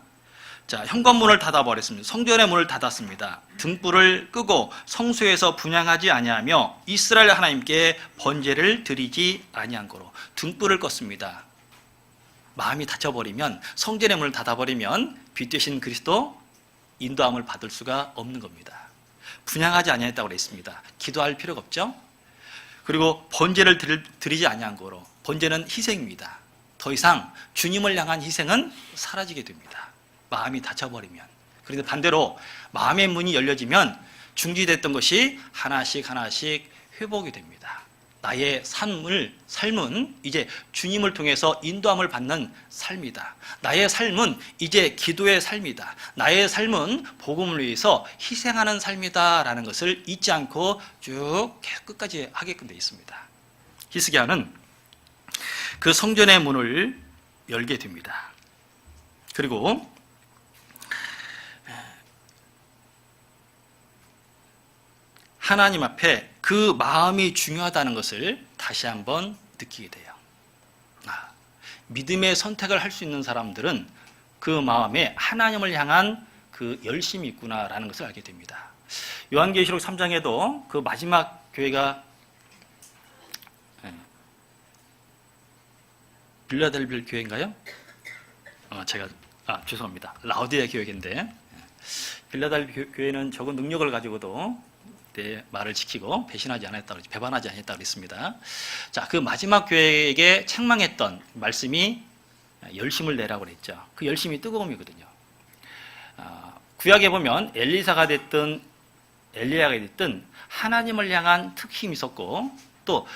Speaker 1: 자, 현관문을 닫아버렸습니다. 성전의 문을 닫았습니다. 등불을 끄고 성소에서 분향하지 아니하며 이스라엘 하나님께 번제를 드리지 아니한 고로. 등불을 껐습니다. 마음이 닫혀버리면, 성전의 문을 닫아버리면 빛 되신 그리스도 인도함을 받을 수가 없는 겁니다. 분향하지 아니했다고 그랬습니다. 기도할 필요가 없죠. 그리고 번제를 드리지 아니한 거로. 번제는 희생입니다. 더 이상 주님을 향한 희생은 사라지게 됩니다. 마음이 닫혀버리면. 그런데 반대로 마음의 문이 열려지면 중지됐던 것이 하나씩 회복이 됩니다. 나의 삶은 이제 주님을 통해서 인도함을 받는 삶이다. 나의 삶은 이제 기도의 삶이다. 나의 삶은 복음을 위해서 희생하는 삶이다 라는 것을 잊지 않고 쭉 끝까지 하게끔 되어 있습니다. 히스기야는 그 성전의 문을 열게 됩니다. 그리고 하나님 앞에 그 마음이 중요하다는 것을 다시 한번 느끼게 돼요. 믿음의 선택을 할 수 있는 사람들은 그 마음에 하나님을 향한 그 열심이 있구나라는 것을 알게 됩니다. 요한계시록 3장에도 그 마지막 교회가 빌라델비아 교회인가요? 죄송합니다. 라우디아 교회인데 빌라델비아 교회는 적은 능력을 가지고도 내 말을 지키고 배반하지 않았다고 그랬습니다. 자, 그 마지막 교회에게 책망했던 말씀이 열심을 내라고 그랬죠. 그 열심이 뜨거움이거든요. 구약에 보면 엘리사가 됐든 엘리야가 됐든 하나님을 향한 특힘이 있었고 또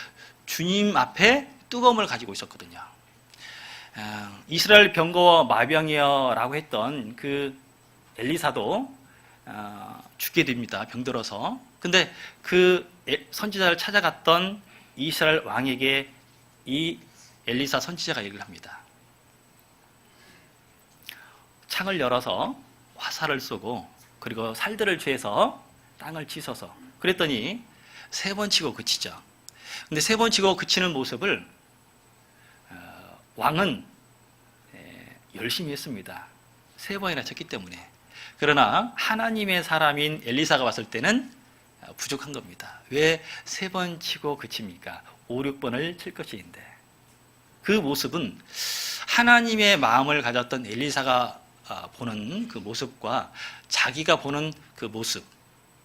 Speaker 1: 주님 앞에 뜨거움을 가지고 있었거든요. 이스라엘 병거와 마병이여라고 했던 그 엘리사도 죽게 됩니다. 병들어서. 근데 그 선지자를 찾아갔던 이스라엘 왕에게 이 엘리사 선지자가 얘기를 합니다. 창을 열어서 화살을 쏘고 그리고 살들을 죄서 땅을 치셔서 그랬더니 3번 치고 그치죠. 근데 3번 치고 그치는 모습을 왕은 열심히 했습니다. 3번이나 쳤기 때문에. 그러나 하나님의 사람인 엘리사가 봤을 때는 부족한 겁니다. 왜 3번 치고 그칩니까? 5, 6번을 칠 것인데. 그 모습은 하나님의 마음을 가졌던 엘리사가 보는 그 모습과 자기가 보는 그 모습,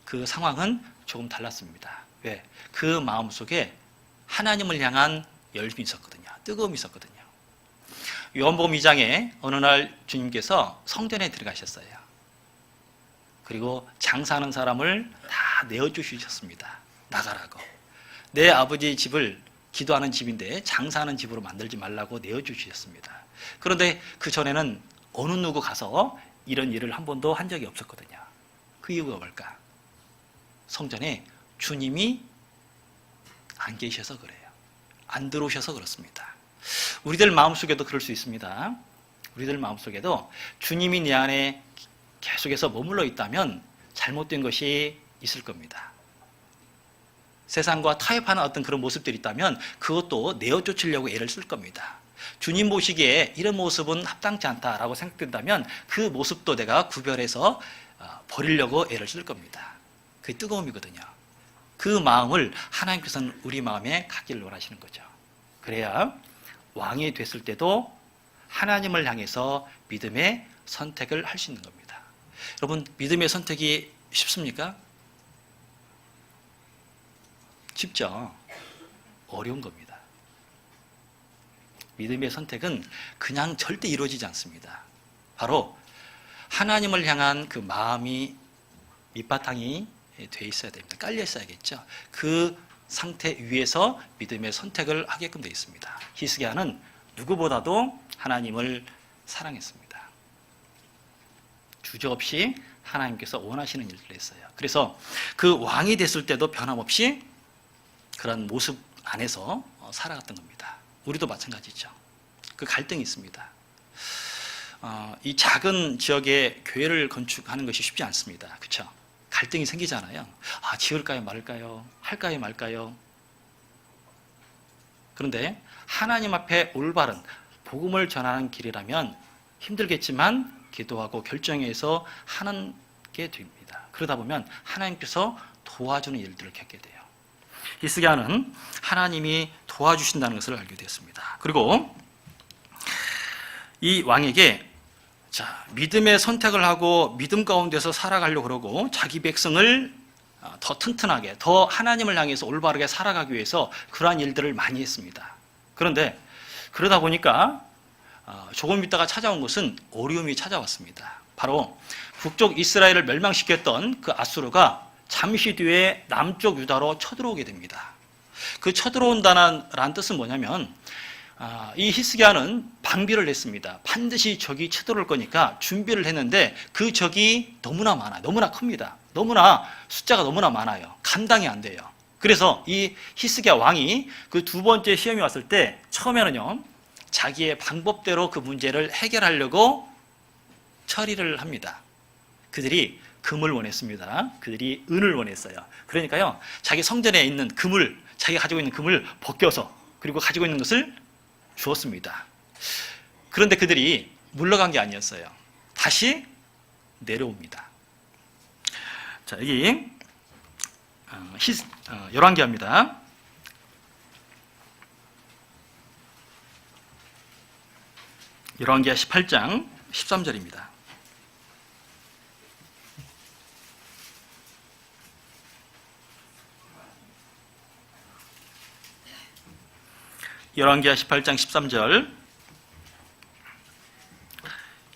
Speaker 1: 그 상황은 조금 달랐습니다. 왜? 그 마음속에 하나님을 향한 열심이 있었거든요. 뜨거움이 있었거든요. 요한복음 2장에 어느 날 주님께서 성전에 들어가셨어요. 그리고 장사하는 사람을 다 내어주셨습니다. 나가라고. 내 아버지 집을 기도하는 집인데 장사하는 집으로 만들지 말라고 내어주셨습니다. 그런데 그 전에는 어느 누구 가서 이런 일을 한 번도 한 적이 없었거든요. 그 이유가 뭘까? 성전에 주님이 안 계셔서 그래요. 안 들어오셔서 그렇습니다. 우리들 마음속에도 그럴 수 있습니다. 우리들 마음속에도 주님이 내 안에 계속해서 머물러 있다면 잘못된 것이 있을 겁니다. 세상과 타협하는 어떤 그런 모습들이 있다면 그것도 내어 쫓으려고 애를 쓸 겁니다. 주님 보시기에 이런 모습은 합당치 않다라고 생각된다면 그 모습도 내가 구별해서 버리려고 애를 쓸 겁니다. 그게 뜨거움이거든요. 그 마음을 하나님께서는 우리 마음에 갖기를 원하시는 거죠. 그래야 왕이 됐을 때도 하나님을 향해서 믿음의 선택을 할 수 있는 겁니다. 여러분, 믿음의 선택이 쉽습니까? 쉽죠? 어려운 겁니다. 믿음의 선택은 그냥 절대 이루어지지 않습니다. 바로 하나님을 향한 그 마음이 밑바탕이 돼 있어야 됩니다. 깔려 있어야겠죠. 그 상태 위에서 믿음의 선택을 하게끔 되어 있습니다. 히스기야는 누구보다도 하나님을 사랑했습니다. 주저없이 하나님께서 원하시는 일을 했어요. 그래서 그 왕이 됐을 때도 변함없이 그런 모습 안에서 살아갔던 겁니다. 우리도 마찬가지죠. 그 갈등이 있습니다. 이 작은 지역에 교회를 건축하는 것이 쉽지 않습니다. 그렇죠? 갈등이 생기잖아요. 지을까요 말까요? 할까요 말까요? 그런데 하나님 앞에 올바른 복음을 전하는 길이라면 힘들겠지만 기도하고 결정해서 하는 게 됩니다. 그러다 보면 하나님께서 도와주는 일들을 겪게 돼요. 히스기야는 하나님이 도와주신다는 것을 알게 되었습니다. 그리고 이 왕에게 믿음의 선택을 하고 믿음 가운데서 살아가려고 그러고 자기 백성을 더 튼튼하게, 더 하나님을 향해서 올바르게 살아가기 위해서 그러한 일들을 많이 했습니다. 그런데 그러다 보니까 조금 있다가 찾아온 것은 어려움이 찾아왔습니다. 바로 북쪽 이스라엘을 멸망시켰던 그 아수르가 잠시 뒤에 남쪽 유다로 쳐들어오게 됩니다. 그 쳐들어온다는 뜻은 뭐냐면 이 히스기야는 방비를 했습니다. 반드시 적이 쳐들어올 거니까 준비를 했는데 그 적이 너무나 많아요. 너무나 큽니다. 숫자가 너무나 많아요. 감당이 안 돼요. 그래서 이 히스기야 왕이 그 두 번째 시험이 왔을 때 처음에는요, 자기의 방법대로 그 문제를 해결하려고 처리를 합니다. 그들이 금을 원했습니다. 그들이 은을 원했어요. 그러니까요, 자기 성전에 있는 금을, 자기가 가지고 있는 금을 벗겨서 그리고 가지고 있는 것을 주었습니다. 그런데 그들이 물러간 게 아니었어요. 다시 내려옵니다. 자, 여기 열왕기하입니다. 열왕기하 18장 13절입니다. 열왕기하 18장 13절.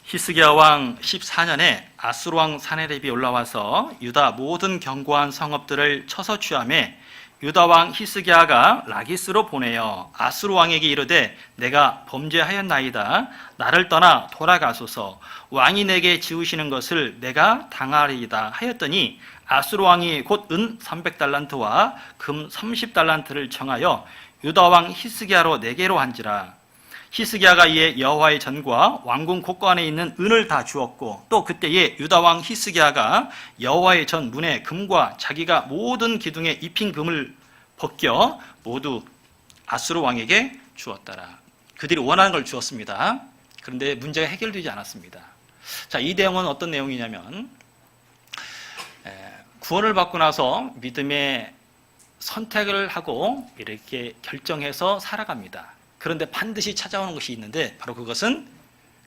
Speaker 1: 히스기야 왕 14년에 아수르 왕 사네립이 올라와서 유다 모든 견고한 성읍들을 쳐서 취하매 유다 왕 히스기야가 라기스로 보내어 아수르 왕에게 이르되 내가 범죄하였나이다. 나를 떠나 돌아가소서. 왕이 내게 지으시는 것을 내가 당하리이다 하였더니 아수르 왕이 곧 은 300달란트와 금 30달란트를 정하여 유다 왕 히스기야로 내게로 한지라. 히스기야가 이에 여호와의 전과 왕궁 곳간에 있는 은을 다 주었고 또 그때에 유다 왕 히스기야가 여호와의 전 문에 금과 자기가 모든 기둥에 입힌 금을 벗겨 모두 아수르 왕에게 주었더라. 그들이 원하는 걸 주었습니다. 그런데 문제가 해결되지 않았습니다. 자, 이 내용은 어떤 내용이냐면 구원을 받고 나서 믿음의 선택을 하고 이렇게 결정해서 살아갑니다. 그런데 반드시 찾아오는 것이 있는데 바로 그것은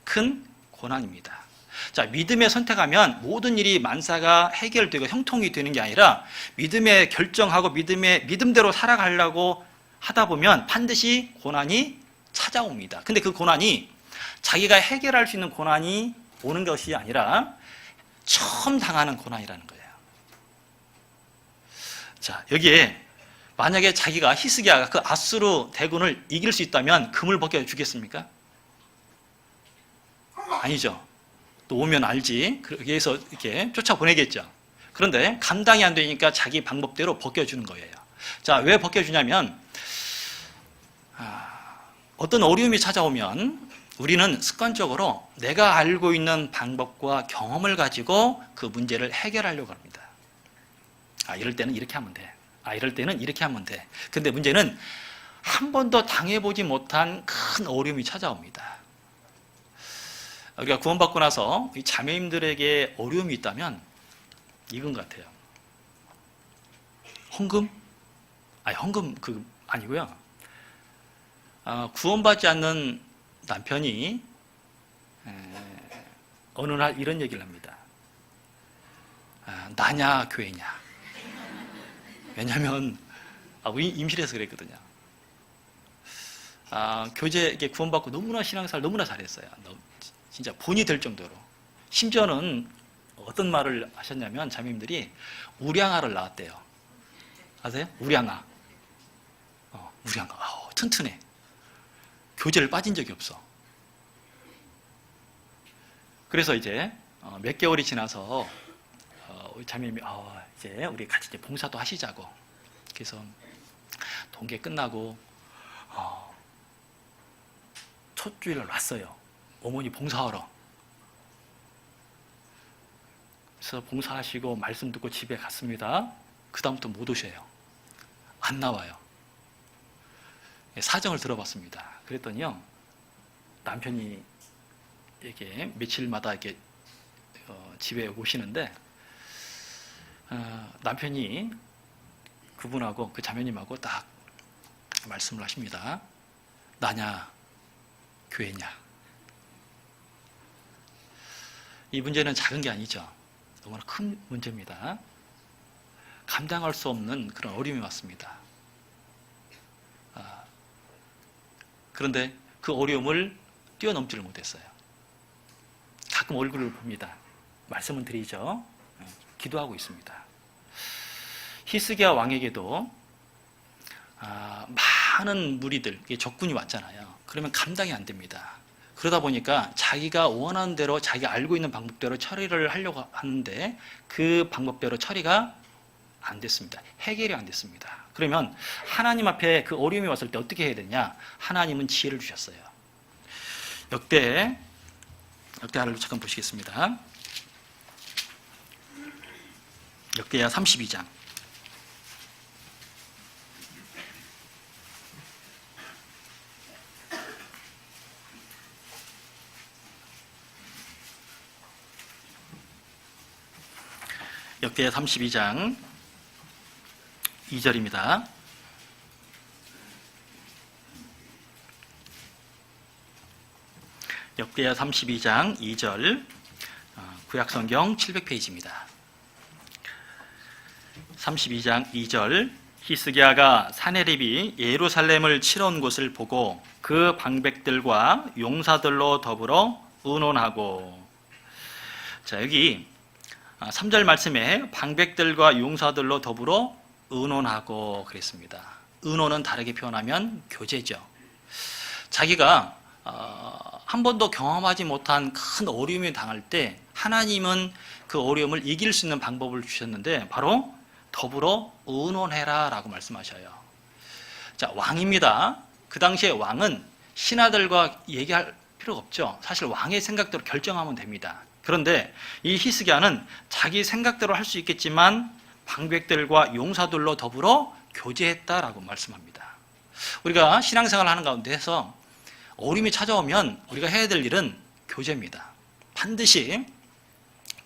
Speaker 1: 큰 고난입니다. 자, 믿음에 선택하면 모든 일이 만사가 해결되고 형통이 되는 게 아니라 믿음에 결정하고 믿음대로 살아가려고 하다 보면 반드시 고난이 찾아옵니다. 근데 그 고난이 자기가 해결할 수 있는 고난이 오는 것이 아니라 처음 당하는 고난이라는 거예요. 자, 여기에 만약에 자기가 히스기야가 그 아수르 대군을 이길 수 있다면 금을 벗겨주겠습니까? 아니죠. 또 오면 알지. 그러기 위해서 이렇게 쫓아보내겠죠. 그런데 감당이 안 되니까 자기 방법대로 벗겨주는 거예요. 자, 왜 벗겨주냐면 어떤 어려움이 찾아오면 우리는 습관적으로 내가 알고 있는 방법과 경험을 가지고 그 문제를 해결하려고 합니다. 이럴 때는 이렇게 하면 돼. 이럴 때는 이렇게 하면 돼. 근데 문제는 한 번도 당해보지 못한 큰 어려움이 찾아옵니다. 우리가 구원받고 나서 이 자매님들에게 어려움이 있다면 이건 같아요. 헌금? 헌금 아니고요. 구원받지 않는 남편이 어느 날 이런 얘기를 합니다. 나냐 교회냐. 왜냐하면 우리 임실에서 그랬거든요. 교제에 구원받고 너무나 신앙생활 너무나 잘했어요. 진짜 본이 될 정도로. 심지어는 어떤 말을 하셨냐면 자매님들이 우량아를 낳았대요. 아세요? 우량아. 우량아. 튼튼해. 교제를 빠진 적이 없어. 그래서 이제 몇 개월이 지나서 우리 자매님이 이제 우리 같이 이제 봉사도 하시자고. 그래서 동계 끝나고 첫 주일날 왔어요. 어머니 봉사하러. 그래서 봉사하시고 말씀 듣고 집에 갔습니다. 그 다음부터 못 오셔요. 안 나와요. 사정을 들어봤습니다. 그랬더니요, 남편이 이렇게 며칠마다 이렇게 집에 오시는데 남편이 그분하고 그 자매님하고 딱 말씀을 하십니다. 나냐 교회냐. 이 문제는 작은 게 아니죠. 너무나 큰 문제입니다. 감당할 수 없는 그런 어려움이 왔습니다. 그런데 그 어려움을 뛰어넘지를 못했어요. 가끔 얼굴을 봅니다. 말씀은 드리죠. 기도하고 있습니다. 히스기야 왕에게도 많은 무리들, 적군이 왔잖아요. 그러면 감당이 안 됩니다. 그러다 보니까 자기가 원하는 대로 자기가 알고 있는 방법대로 처리를 하려고 하는데 그 방법대로 처리가 안 됐습니다. 해결이 안 됐습니다. 그러면 하나님 앞에 그 어려움이 왔을 때 어떻게 해야 되냐? 하나님은 지혜를 주셨어요. 역대하를 잠깐 보시겠습니다. 역대하 32장. 역대하 32장 2절입니다. 역대하 32장 2절, 구약성경 700페이지입니다. 32장 2절, 히스기야가 사네립이 예루살렘을 치러온 곳을 보고 그 방백들과 용사들로 더불어 의논하고. 자, 여기 3절 말씀에 방백들과 용사들로 더불어 의논하고 그랬습니다. 의논은 다르게 표현하면 교제죠. 자기가 한 번도 경험하지 못한 큰 어려움이 당할 때 하나님은 그 어려움을 이길 수 있는 방법을 주셨는데 바로 더불어 의논해라 라고 말씀하셔요. 자, 왕입니다. 그 당시에 왕은 신하들과 얘기할 필요가 없죠. 사실 왕의 생각대로 결정하면 됩니다. 그런데 이 히스기야는 자기 생각대로 할 수 있겠지만 방백들과 용사들로 더불어 교제했다라고 말씀합니다. 우리가 신앙생활을 하는 가운데에서 어려움이 찾아오면 우리가 해야 될 일은 교제입니다. 반드시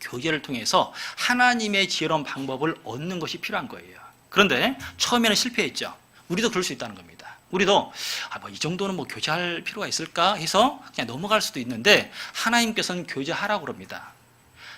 Speaker 1: 교제를 통해서 하나님의 지혜로운 방법을 얻는 것이 필요한 거예요. 그런데 처음에는 실패했죠. 우리도 그럴 수 있다는 겁니다. 우리도 뭐 이 정도는 뭐 교제할 필요가 있을까 해서 그냥 넘어갈 수도 있는데 하나님께서는 교제하라고 그럽니다.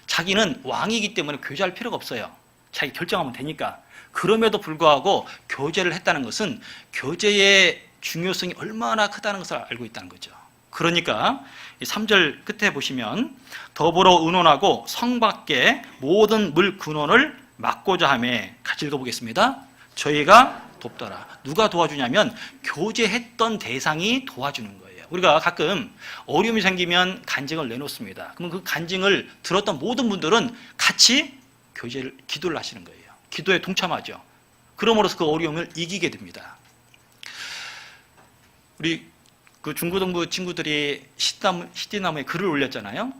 Speaker 1: 자기는 왕이기 때문에 교제할 필요가 없어요. 자기 결정하면 되니까. 그럼에도 불구하고 교제를 했다는 것은 교제의 중요성이 얼마나 크다는 것을 알고 있다는 거죠. 그러니까 3절 끝에 보시면 더불어 의논하고 성 밖에 모든 물 근원을 막고자 하며 같이 읽어보겠습니다. 저희가 돕더라. 누가 도와주냐면 교제했던 대상이 도와주는 거예요. 우리가 가끔 어려움이 생기면 간증을 내놓습니다. 그러면 그 간증을 들었던 모든 분들은 같이 기도를 하시는 거예요. 기도에 동참하죠. 그러므로써 그 어려움을 이기게 됩니다. 우리 그 중고등부 친구들이 시디나무에 글을 올렸잖아요.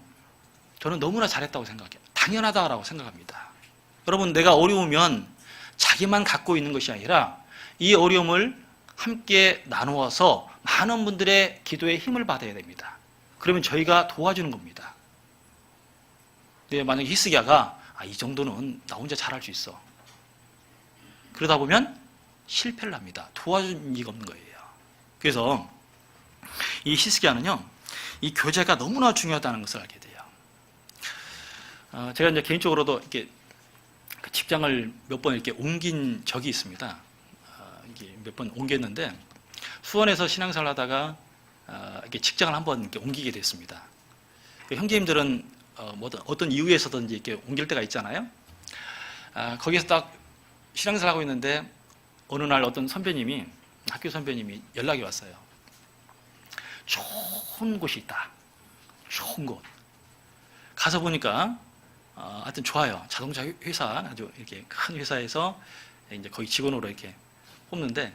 Speaker 1: 저는 너무나 잘했다고 생각해요. 당연하다라고 생각합니다. 여러분, 내가 어려우면 자기만 갖고 있는 것이 아니라 이 어려움을 함께 나누어서 많은 분들의 기도에 힘을 받아야 됩니다. 그러면 저희가 도와주는 겁니다. 만약에 히스기야가 이 정도는 나 혼자 잘할 수 있어. 그러다 보면 실패를 합니다. 도와준 이가 없는 거예요. 그래서 이 히스기야는요, 이 교제가 너무나 중요하다는 것을 알게 돼요. 제가 이제 개인적으로도 이렇게 직장을 몇 번 이렇게 옮긴 적이 있습니다. 이게 몇 번 옮겼는데 수원에서 신앙생활 하다가 이렇게 직장을 한번 이렇게 옮기게 됐습니다. 형제님들은 어떤 이유에서든지 이렇게 옮길 때가 있잖아요. 거기서 딱 신앙생활 하고 있는데 어느 날 어떤 선배님이, 학교 선배님이 연락이 왔어요. 좋은 곳이 있다. 좋은 곳. 가서 보니까 하여튼 좋아요. 자동차 회사, 아주 이렇게 큰 회사에서 이제 거기 직원으로 이렇게 뽑는데,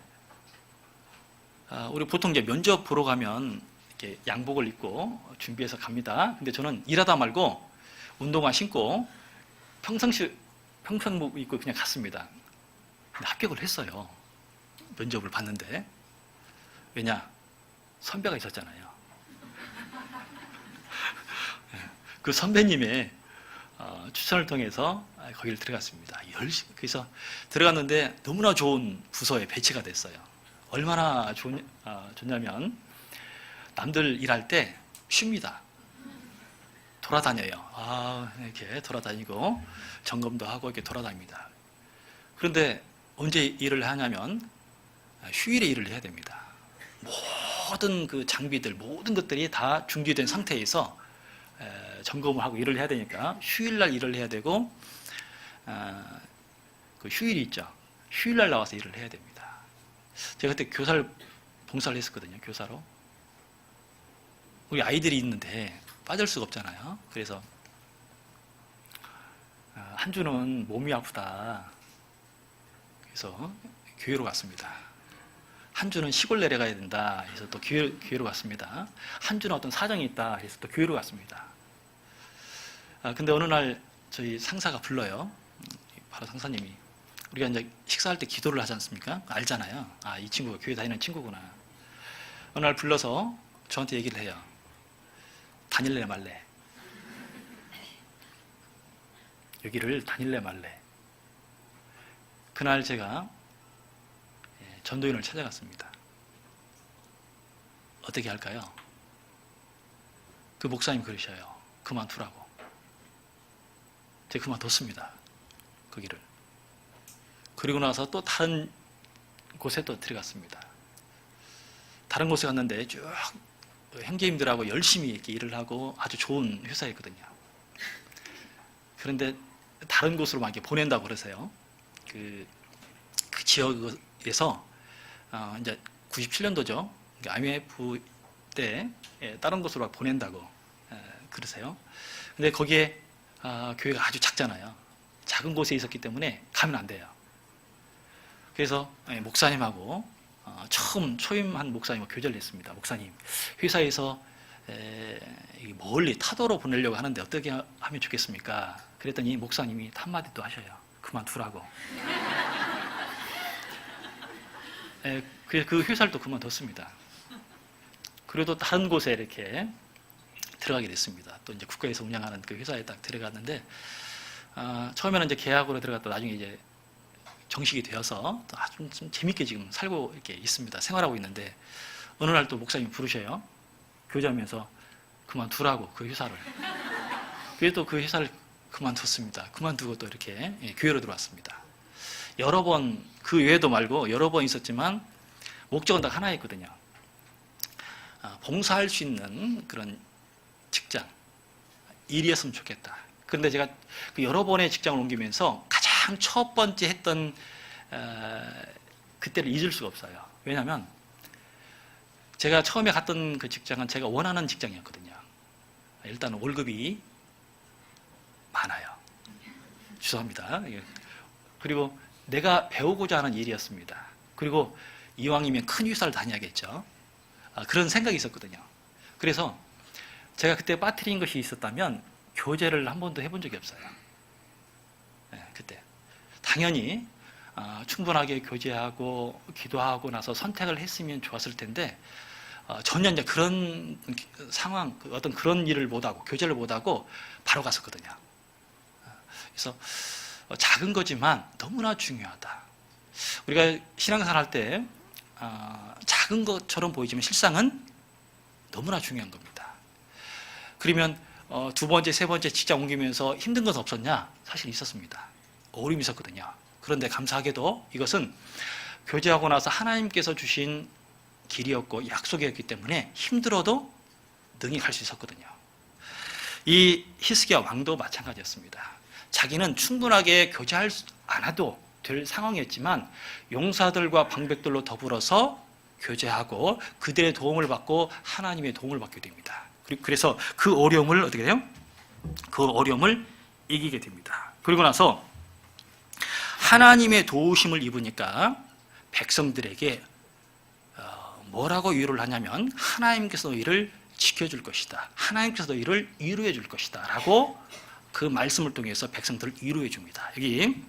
Speaker 1: 우리 보통 이제 면접 보러 가면 이렇게 양복을 입고 준비해서 갑니다. 근데 저는 일하다 말고 운동화 신고 평상복 입고 그냥 갔습니다. 근데 합격을 했어요. 면접을 봤는데. 왜냐? 선배가 있었잖아요. 그 선배님의 추천을 통해서 거기를 들어갔습니다. 그래서 들어갔는데 너무나 좋은 부서에 배치가 됐어요. 얼마나 좋냐면 남들 일할 때 쉽니다. 돌아다녀요. 이렇게 돌아다니고 점검도 하고 이렇게 돌아다닙니다. 그런데 언제 일을 하냐면 휴일에 일을 해야 됩니다. 모든 그 장비들, 모든 것들이 다 준비된 상태에서 점검을 하고 일을 해야 되니까 휴일날 일을 해야 되고, 그 휴일이 있죠. 휴일날 나와서 일을 해야 됩니다. 제가 그때 봉사를 했었거든요. 교사로. 우리 아이들이 있는데 빠질 수가 없잖아요. 그래서 한 주는 몸이 아프다. 그래서 교회로 갔습니다. 한 주는 시골 내려가야 된다. 그래서 또 교회로 갔습니다. 한 주는 어떤 사정이 있다. 그래서 또 교회로 갔습니다. 근데 어느 날 저희 상사가 불러요. 바로 상사님이. 우리가 이제 식사할 때 기도를 하지 않습니까? 알잖아요. 이 친구가 교회 다니는 친구구나. 어느 날 불러서 저한테 얘기를 해요. 다닐래 말래. 여기를 다닐래 말래. 그날 제가 전도인을 찾아갔습니다. 어떻게 할까요? 그 목사님 그러셔요. 그만두라고. 제가 그만뒀습니다. 거기를. 그리고 나서 또 다른 곳에 또 들어갔습니다. 다른 곳에 갔는데 쭉 형제님들하고 열심히 이렇게 일을 하고 아주 좋은 회사였거든요. 그런데 다른 곳으로 막 이렇게 보낸다고 그러세요. 그 지역에서 이제 97년도죠. IMF 때 다른 곳으로 막 보낸다고 그러세요. 근데 거기에 교회가 아주 작잖아요. 작은 곳에 있었기 때문에 가면 안 돼요. 그래서 목사님하고 처음 초임한 목사님과 교제를 했습니다. 목사님, 회사에서 멀리 타도로 보내려고 하는데 어떻게 하면 좋겠습니까? 그랬더니 목사님이 한마디도 하셔요. 그만두라고. 그 회사를 또 그만뒀습니다. 그래도 다른 곳에 이렇게 들어가게 됐습니다. 또 이제 국가에서 운영하는 그 회사에 딱 들어갔는데, 처음에는 이제 계약으로 들어갔다 나중에 이제 정식이 되어서 아주 좀 재밌게 지금 살고 이렇게 있습니다. 생활하고 있는데, 어느 날 또 목사님이 부르셔요. 교제하면서 그만두라고, 그 회사를. 그래서 또 그 회사를 그만뒀습니다. 그만두고 또 이렇게 교회로 들어왔습니다. 여러 번, 그 외에도 말고 여러 번 있었지만 목적은 다 하나였거든요. 봉사할 수 있는 그런 직장, 일이었으면 좋겠다. 그런데 제가 그 여러 번의 직장을 옮기면서 가장 첫 번째 했던 그때를 잊을 수가 없어요. 왜냐하면 제가 처음에 갔던 그 직장은 제가 원하는 직장이었거든요. 일단 월급이 많아요. 죄송합니다. 그리고 내가 배우고자 하는 일이었습니다. 그리고 이왕이면 큰 회사를 다녀야겠죠. 그런 생각이 있었거든요. 그래서 제가 그때 빠뜨린 것이 있었다면 교제를 한 번도 해본 적이 없어요. 그때 당연히 충분하게 교제하고 기도하고 나서 선택을 했으면 좋았을 텐데 전혀 이제 그런 상황, 어떤 그런 일을 못하고 교제를 못하고 바로 갔었거든요. 그래서 작은 거지만 너무나 중요하다. 우리가 신앙생활 할 때 작은 것처럼 보이지만 실상은 너무나 중요한 겁니다. 그러면 두 번째, 세 번째 직장 옮기면서 힘든 건 없었냐? 사실 있었습니다. 어려움이 있었거든요. 그런데 감사하게도 이것은 교제하고 나서 하나님께서 주신 길이었고 약속이었기 때문에 힘들어도 능히 갈 수 있었거든요. 이 히스기야 왕도 마찬가지였습니다. 자기는 충분하게 교제할 않아도 될 상황이었지만 용사들과 방백들로 더불어서 교제하고 그들의 도움을 받고 하나님의 도움을 받게 됩니다. 그래서 그 어려움을 어떻게 돼요? 그 어려움을 이기게 됩니다. 그리고 나서 하나님의 도우심을 입으니까 백성들에게 뭐라고 위로를 하냐면 하나님께서 너희를 지켜줄 것이다. 하나님께서 너희를 위로해 줄 것이다. 라고 그 말씀을 통해서 백성들을 위로해 줍니다. 여기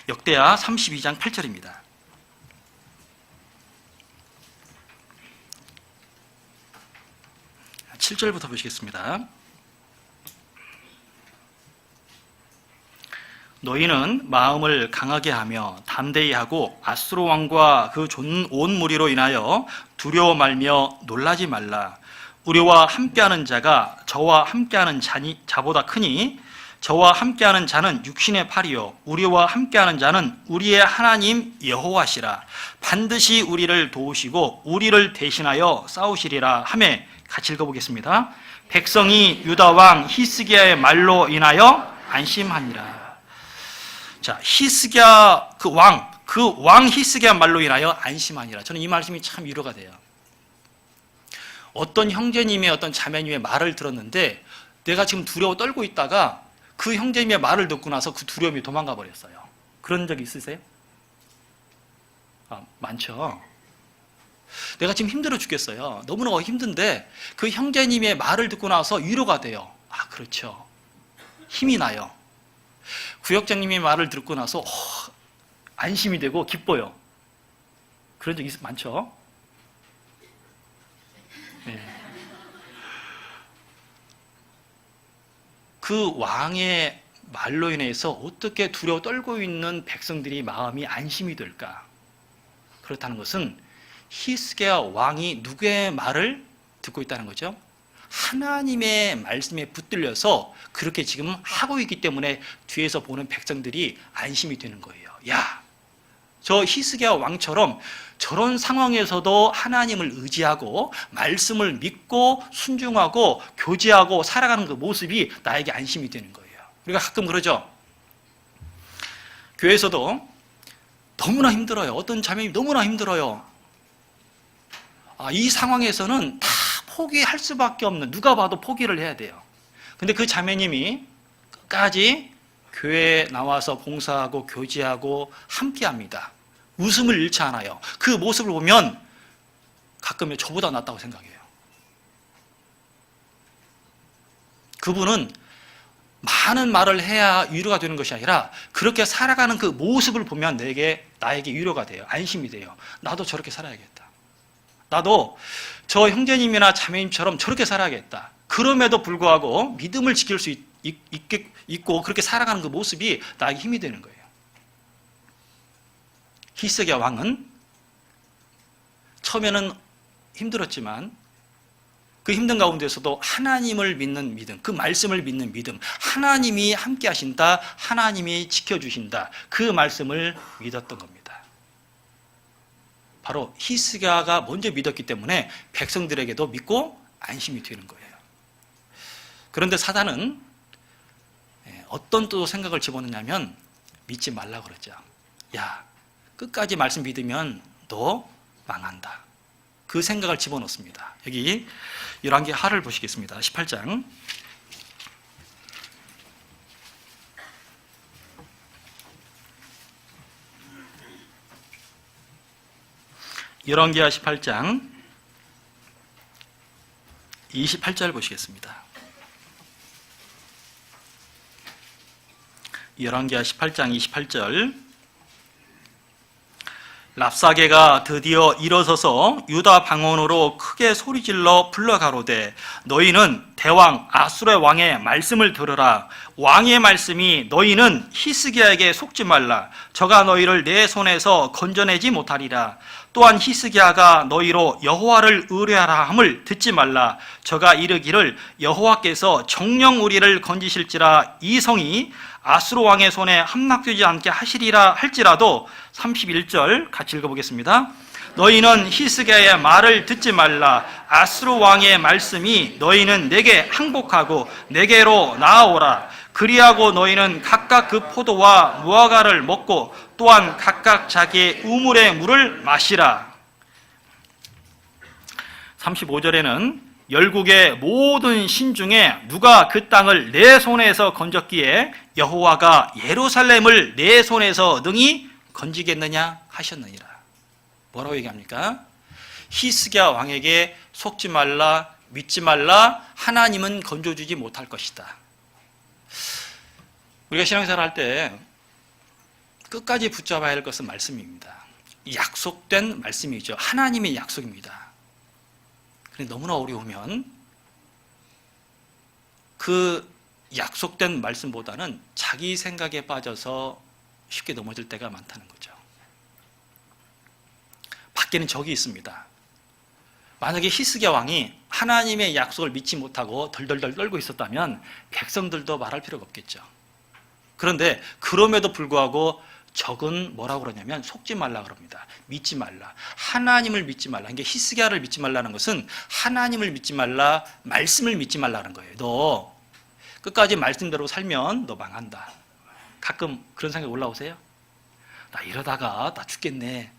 Speaker 1: 역대하 32장 8절입니다. 7절부터 보시겠습니다. 너희는 마음을 강하게 하며 담대히 하고 아수르 왕과 그 온 무리로 인하여 두려워 말며 놀라지 말라. 우리와 함께하는 자가 저와 함께하는 자보다 크니 저와 함께하는 자는 육신의 팔이요 우리와 함께하는 자는 우리의 하나님 여호와시라. 반드시 우리를 도우시고 우리를 대신하여 싸우시리라 하매 같이 읽어보겠습니다. 백성이 유다 왕 히스기야의 말로 인하여 안심하니라. 자, 히스기야 그 왕 히스기야 말로 인하여 안심하니라. 저는 이 말씀이 참 위로가 돼요. 어떤 형제님의 어떤 자매님의 말을 들었는데 내가 지금 두려워 떨고 있다가 그 형제님의 말을 듣고 나서 그 두려움이 도망가 버렸어요. 그런 적 있으세요? 많죠. 내가 지금 힘들어 죽겠어요. 너무나 힘든데 그 형제님의 말을 듣고 나서 위로가 돼요. 그렇죠. 힘이 나요. 구역장님의 말을 듣고 나서 안심이 되고 기뻐요. 그런 적 많죠. 네. 그 왕의 말로 인해서 어떻게 두려워 떨고 있는 백성들이 마음이 안심이 될까? 그렇다는 것은 히스기야 왕이 누구의 말을 듣고 있다는 거죠? 하나님의 말씀에 붙들려서 그렇게 지금 하고 있기 때문에 뒤에서 보는 백성들이 안심이 되는 거예요. 야, 저 히스기야 왕처럼 저런 상황에서도 하나님을 의지하고 말씀을 믿고 순종하고 교제하고 살아가는 그 모습이 나에게 안심이 되는 거예요. 우리가 가끔 그러죠. 교회에서도 너무나 힘들어요. 어떤 자매님이 너무나 힘들어요. 이 상황에서는 다 포기할 수밖에 없는, 누가 봐도 포기를 해야 돼요. 근데 그 자매님이 끝까지 교회에 나와서 봉사하고 교제하고 함께합니다. 웃음을 잃지 않아요. 그 모습을 보면 가끔은 저보다 낫다고 생각해요. 그분은 많은 말을 해야 위로가 되는 것이 아니라 그렇게 살아가는 그 모습을 보면 나에게 위로가 돼요. 안심이 돼요. 나도 저렇게 살아야겠다. 나도 저 형제님이나 자매님처럼 저렇게 살아야겠다. 그럼에도 불구하고 믿음을 지킬 수 있고 그렇게 살아가는 그 모습이 나에게 힘이 되는 거예요. 히스기야 왕은 처음에는 힘들었지만 그 힘든 가운데서도 하나님을 믿는 믿음, 그 말씀을 믿는 믿음, 하나님이 함께 하신다, 하나님이 지켜주신다, 그 말씀을 믿었던 겁니다. 바로 히스기야가 먼저 믿었기 때문에 백성들에게도 믿고 안심이 되는 거예요. 그런데 사단은 어떤 또 생각을 집어넣냐면 믿지 말라고 그러죠. 야, 끝까지 말씀 믿으면 너 망한다. 그 생각을 집어넣습니다. 여기 열왕기 하를 보시겠습니다. 18장. 열왕기하 18장 28절 보시겠습니다. 열왕기하 18장 28절. 랍사게가 드디어 일어서서 유다 방언으로 크게 소리질러 불러가로되 너희는 대왕 아수르의 왕의 말씀을 들으라. 왕의 말씀이 너희는 히스기야에게 속지 말라. 저가 너희를 내 손에서 건져내지 못하리라. 또한 히스기야가 너희로 여호와를 의뢰하라 함을 듣지 말라. 저가 이르기를 여호와께서 정녕 우리를 건지실지라 이 성이 아수르 왕의 손에 함락되지 않게 하시리라 할지라도 31절 같이 읽어보겠습니다. 너희는 히스기야의 말을 듣지 말라. 아수르 왕의 말씀이 너희는 내게 항복하고 내게로 나아오라. 그리하고 너희는 각각 그 포도와 무화과를 먹고 또한 각각 자기의 우물의 물을 마시라. 35절에는 열국의 모든 신 중에 누가 그 땅을 내 손에서 건졌기에 여호와가 예루살렘을 내 손에서 능히 건지겠느냐 하셨느니라. 뭐라고 얘기합니까? 히스기야 왕에게 속지 말라, 믿지 말라, 하나님은 건져주지 못할 것이다. 우리가 신앙생활 할 때 끝까지 붙잡아야 할 것은 말씀입니다. 약속된 말씀이죠. 하나님의 약속입니다. 그런데 너무나 어려우면 그 약속된 말씀보다는 자기 생각에 빠져서 쉽게 넘어질 때가 많다는 거죠. 밖에는 적이 있습니다. 만약에 히스기야 왕이 하나님의 약속을 믿지 못하고 덜덜덜 떨고 있었다면 백성들도 말할 필요가 없겠죠. 그런데 그럼에도 불구하고 적은 뭐라고 그러냐면 속지 말라 그럽니다. 믿지 말라. 하나님을 믿지 말라. 이게 히스기야를 믿지 말라는 것은 하나님을 믿지 말라, 말씀을 믿지 말라는 거예요. 너 끝까지 말씀대로 살면 너 망한다. 가끔 그런 생각이 올라오세요? 나 이러다가 나 죽겠네.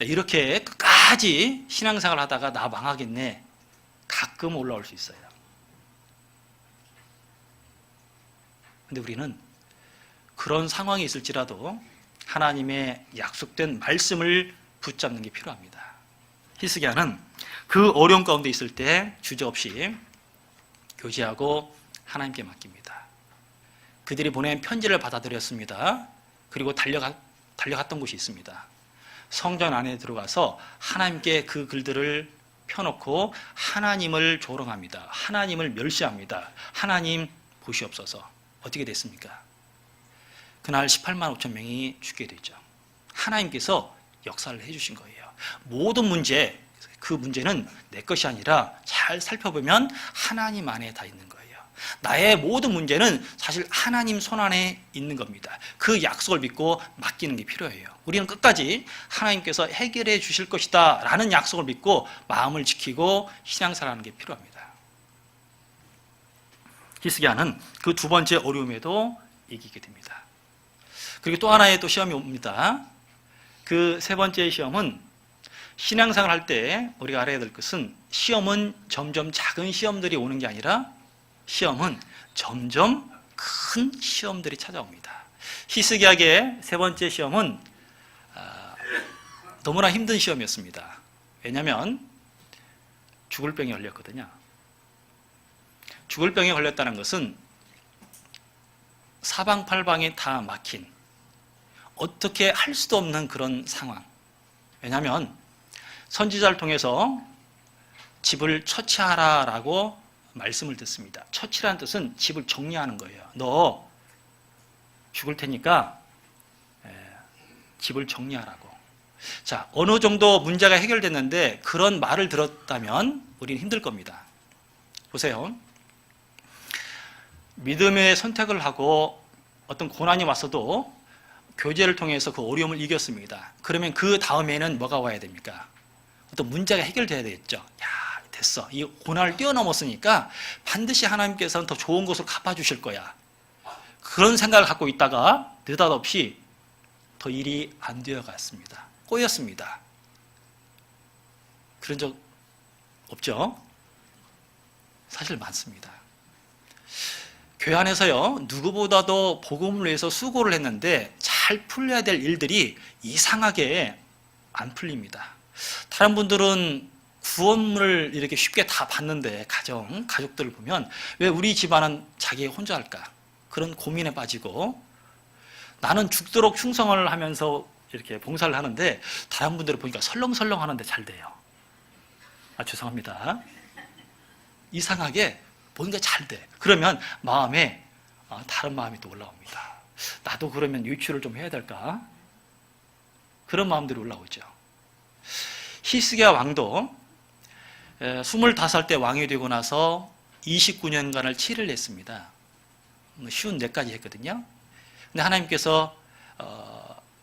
Speaker 1: 이렇게 끝까지 신앙생활 하다가 나 망하겠네. 가끔 올라올 수 있어요. 근데 우리는 그런 상황이 있을지라도 하나님의 약속된 말씀을 붙잡는 게 필요합니다. 히스기야는 그 어려움 가운데 있을 때 주저없이 교제하고 하나님께 맡깁니다. 그들이 보낸 편지를 받아들였습니다. 그리고 달려갔던 곳이 있습니다. 성전 안에 들어가서 하나님께 그 글들을 펴놓고 하나님을 조롱합니다. 하나님을 멸시합니다. 하나님 보시옵소서. 어떻게 됐습니까? 그날 18만 5천 명이 죽게 되죠. 하나님께서 역사를 해주신 거예요. 모든 문제, 그 문제는 내 것이 아니라 잘 살펴보면 하나님 안에 다 있는 거예요. 나의 모든 문제는 사실 하나님 손 안에 있는 겁니다. 그 약속을 믿고 맡기는 게 필요해요. 우리는 끝까지 하나님께서 해결해 주실 것이다 라는 약속을 믿고 마음을 지키고 신앙생활하는 게 필요합니다. 히스기야는 그 두 번째 어려움에도 이기게 됩니다. 그리고 또 하나의 또 시험이 옵니다. 그 세 번째 시험은 신앙생활 할 때 우리가 알아야 될 것은 시험은 점점 작은 시험들이 오는 게 아니라 시험은 점점 큰 시험들이 찾아옵니다. 히스기야의 세 번째 시험은 너무나 힘든 시험이었습니다. 왜냐하면 죽을 병에 걸렸거든요. 죽을 병에 걸렸다는 것은 사방팔방이 다 막힌 어떻게 할 수도 없는 그런 상황. 왜냐하면 선지자를 통해서 집을 처치하라라고 말씀을 듣습니다. 처치라는 뜻은 집을 정리하는 거예요. 너 죽을 테니까 집을 정리하라고. 자, 어느 정도 문제가 해결됐는데 그런 말을 들었다면 우리는 힘들 겁니다. 보세요. 믿음의 선택을 하고 어떤 고난이 왔어도 교제를 통해서 그 어려움을 이겼습니다. 그러면 그 다음에는 뭐가 와야 됩니까? 어떤 문제가 해결돼야 되겠죠. 야, 됐어. 이 고난을 뛰어넘었으니까 반드시 하나님께서는 더 좋은 것으로 갚아주실 거야. 그런 생각을 갖고 있다가 느닷없이 더 일이 안 되어갔습니다. 꼬였습니다. 그런 적 없죠? 사실 많습니다. 교회 안에서요, 누구보다도 복음을 위해서 수고를 했는데 잘 풀려야 될 일들이 이상하게 안 풀립니다. 다른 분들은 구원을 이렇게 쉽게 다 받는데 가족들을 보면 왜 우리 집안은 자기 혼자 할까? 그런 고민에 빠지고 나는 죽도록 충성을 하면서 이렇게 봉사를 하는데 다른 분들을 보니까 설렁설렁 하는데 잘 돼요. 죄송합니다. 이상하게 뭔가 잘 돼. 그러면 마음에 다른 마음이 또 올라옵니다. 나도 그러면 유치를 좀 해야 될까? 그런 마음들이 올라오죠. 히스기야 왕도 25때 왕이 되고 나서 29년간을 7을 했습니다. 쉬운 뇌까지 했거든요. 근데 하나님께서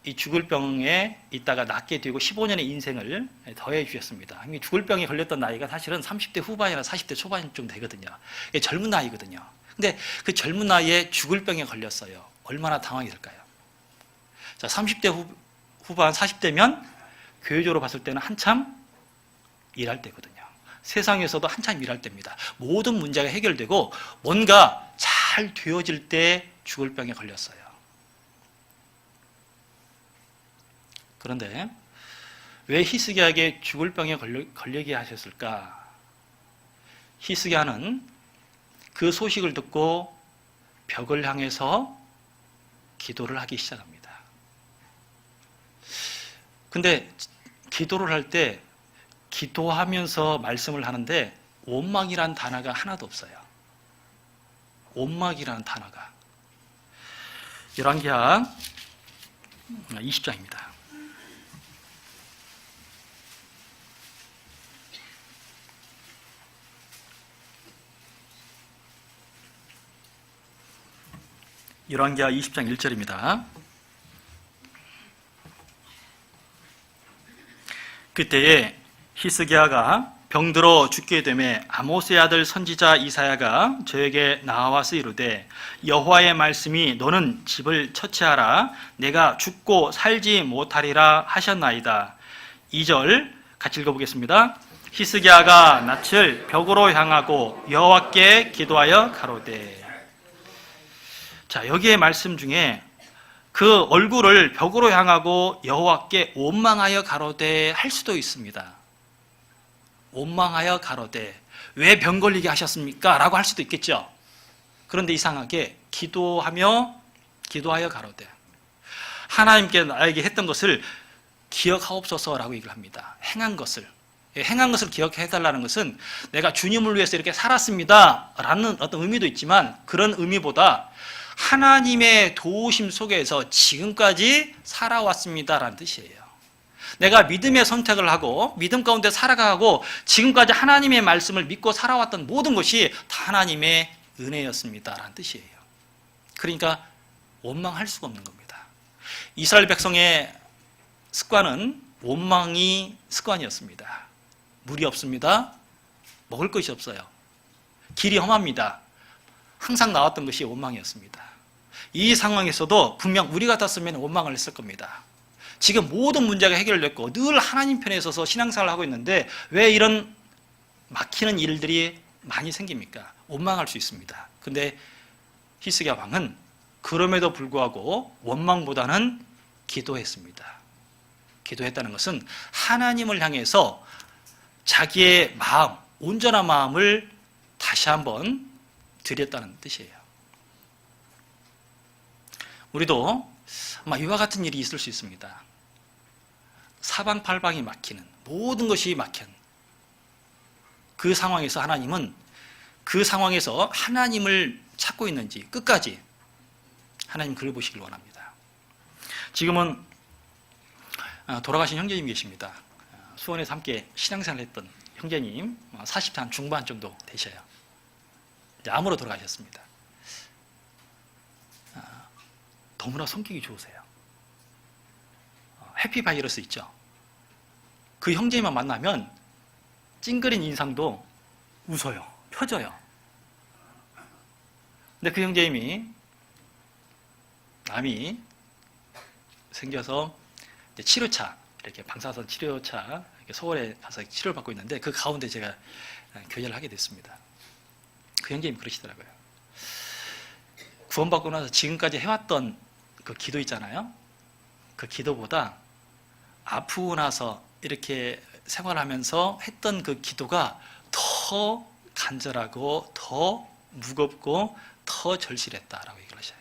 Speaker 1: 이 죽을 병에 있다가 낫게 되고 15년의 인생을 더해 주셨습니다. 죽을 병에 걸렸던 나이가 사실은 30대 후반이나 40대 초반쯤 되거든요. 이게 젊은 나이거든요. 근데 그 젊은 나이에 죽을 병에 걸렸어요. 얼마나 당황했을까요? 자, 30대 후반, 40대면 교회적으로 봤을 때는 한참 일할 때거든요. 세상에서도 한참 일할 때입니다. 모든 문제가 해결되고 뭔가 잘 되어질 때 죽을 병에 걸렸어요. 그런데 왜 히스기야에게 죽을 병에 걸리게 하셨을까? 히스기야는 그 소식을 듣고 벽을 향해서 기도를 하기 시작합니다. 근데 기도를 할 때 기도하면서 말씀을 하는데 원망이라는 단어가 하나도 없어요. 원망이라는 단어가. 열왕기하 20장입니다. 열왕기하 20장 1절입니다. 그때에 히스기야가 병들어 죽게 되매 아모스의 아들 선지자 이사야가 저에게 나와서 이르되 여호와의 말씀이 너는 집을 처치하라 내가 죽고 살지 못하리라 하셨나이다. 2절 같이 읽어보겠습니다. 히스기야가 낯을 벽으로 향하고 여호와께 기도하여 가로되. 자, 여기에 말씀 중에 그 얼굴을 벽으로 향하고 여호와께 원망하여 가로되 할 수도 있습니다. 원망하여 가로되 왜 병 걸리게 하셨습니까? 라고 할 수도 있겠죠. 그런데 이상하게 기도하여 가로되 하나님께 나에게 했던 것을 기억하옵소서라고 얘기를 합니다. 행한 것을 기억해달라는 것은 내가 주님을 위해서 이렇게 살았습니다 라는 어떤 의미도 있지만 그런 의미보다 하나님의 도우심 속에서 지금까지 살아왔습니다라는 뜻이에요. 내가 믿음의 선택을 하고 믿음 가운데 살아가고 지금까지 하나님의 말씀을 믿고 살아왔던 모든 것이 다 하나님의 은혜였습니다라는 뜻이에요. 그러니까 원망할 수가 없는 겁니다. 이스라엘 백성의 습관은 원망이 습관이었습니다. 물이 없습니다. 먹을 것이 없어요. 길이 험합니다. 항상 나왔던 것이 원망이었습니다. 이 상황에서도 분명 우리 같았으면 원망을 했을 겁니다. 지금 모든 문제가 해결됐고 늘 하나님 편에 서서 신앙생활을 하고 있는데 왜 이런 막히는 일들이 많이 생깁니까? 원망할 수 있습니다. 근데 히스기야 왕은 그럼에도 불구하고 원망보다는 기도했습니다. 기도했다는 것은 하나님을 향해서 자기의 마음, 온전한 마음을 다시 한번 드렸다는 뜻이에요. 우리도 아마 이와 같은 일이 있을 수 있습니다. 사방팔방이 막히는, 모든 것이 막힌 그 상황에서 하나님은 그 상황에서 하나님을 찾고 있는지 끝까지 하나님 그걸 보시길 원합니다. 지금은 돌아가신 형제님 계십니다. 수원에서 함께 신앙생활을 했던 형제님 40대 중반 정도 되셔요. 이제 암으로 돌아가셨습니다. 너무나 성격이 좋으세요. 해피바이러스 있죠. 그 형제님만 만나면 찡그린 인상도 웃어요. 펴져요. 근데 그 형제님이 암이 생겨서 이제 치료차, 이렇게 방사선 치료차 이렇게 서울에 가서 치료를 받고 있는데 그 가운데 제가 교제를 하게 됐습니다. 그 형제님이 그러시더라고요. 구원받고 나서 지금까지 해왔던 그 기도 있잖아요. 그 기도보다 아프고 나서 이렇게 생활하면서 했던 그 기도가 더 간절하고 더 무겁고 더 절실했다라고 얘기를 하셔요.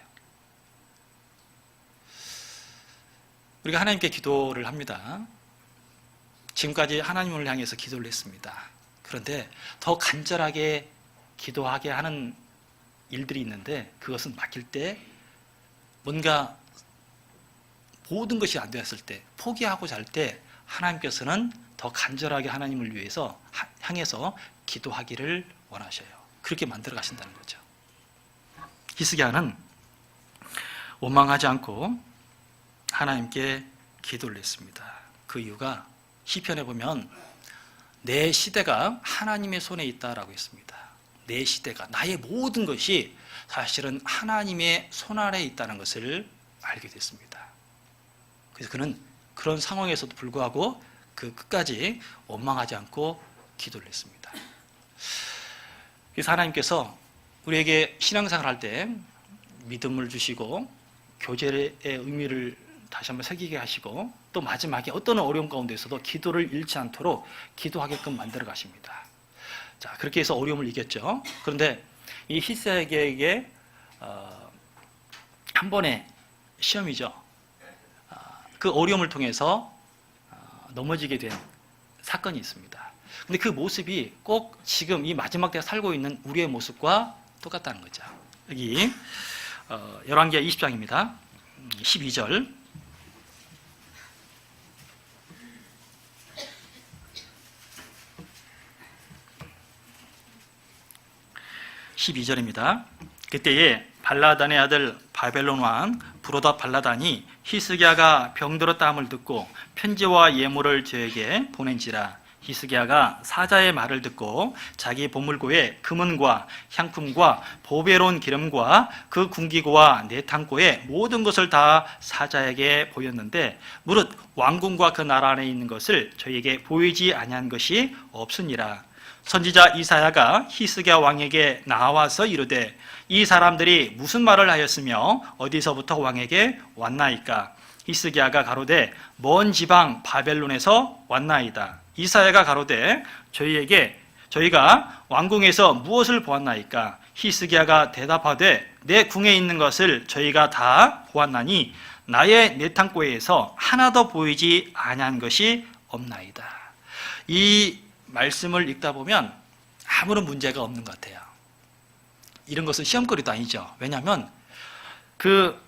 Speaker 1: 우리가 하나님께 기도를 합니다. 지금까지 하나님을 향해서 기도를 했습니다. 그런데 더 간절하게 기도하게 하는 일들이 있는데 그것은 맡길 때 뭔가 모든 것이 안 되었을 때 포기하고자 할 때 하나님께서는 더 간절하게 하나님을 위해서 향해서 기도하기를 원하셔요. 그렇게 만들어 가신다는 거죠. 히스기야는 원망하지 않고 하나님께 기도를 했습니다. 그 이유가 시편에 보면 내 시대가 하나님의 손에 있다라고 했습니다. 내 시대가, 나의 모든 것이 사실은 하나님의 손 아래에 있다는 것을 알게 됐습니다. 그래서 그는 그런 상황에서도 불구하고 그 끝까지 원망하지 않고 기도를 했습니다. 그래서 하나님께서 우리에게 신앙생활 할 때 믿음을 주시고 교제의 의미를 다시 한번 새기게 하시고 또 마지막에 어떤 어려움 가운데서도 기도를 잃지 않도록 기도하게끔 만들어 가십니다. 자, 그렇게 해서 어려움을 이겼죠. 그런데 이 히스기야에게 한 번의 시험이죠. 그 어려움을 통해서 넘어지게 된 사건이 있습니다. 근데 그 모습이 꼭 지금 이 마지막 때에 살고 있는 우리의 모습과 똑같다는 거죠. 여기 열왕기하 20장입니다. 12절. 12절입니다. 그때에 발라단의 아들 바벨론 왕 브로다 발라단이 히스기야가 병들었다 함을 듣고 편지와 예물을 저에게 보낸지라. 히스기야가 사자의 말을 듣고 자기 보물고에 금은과 향품과 보배로운 기름과 그 군기고와 내탕고에 모든 것을 다 사자에게 보였는데 무릇 왕궁과 그 나라 안에 있는 것을 저에게 보이지 아니한 것이 없으니라. 선지자 이사야가 히스기야 왕에게 나와서 이르되 이 사람들이 무슨 말을 하였으며 어디서부터 왕에게 왔나이까? 히스기야가 가로되 먼 지방 바벨론에서 왔나이다. 이사야가 가로되 저희가 왕궁에서 무엇을 보았나이까? 히스기야가 대답하되 내 궁에 있는 것을 저희가 다 보았나니 나의 내탕고에서 하나도 보이지 아니한 것이 없나이다. 이 말씀을 읽다 보면 아무런 문제가 없는 것 같아요. 이런 것은 시험거리도 아니죠. 왜냐하면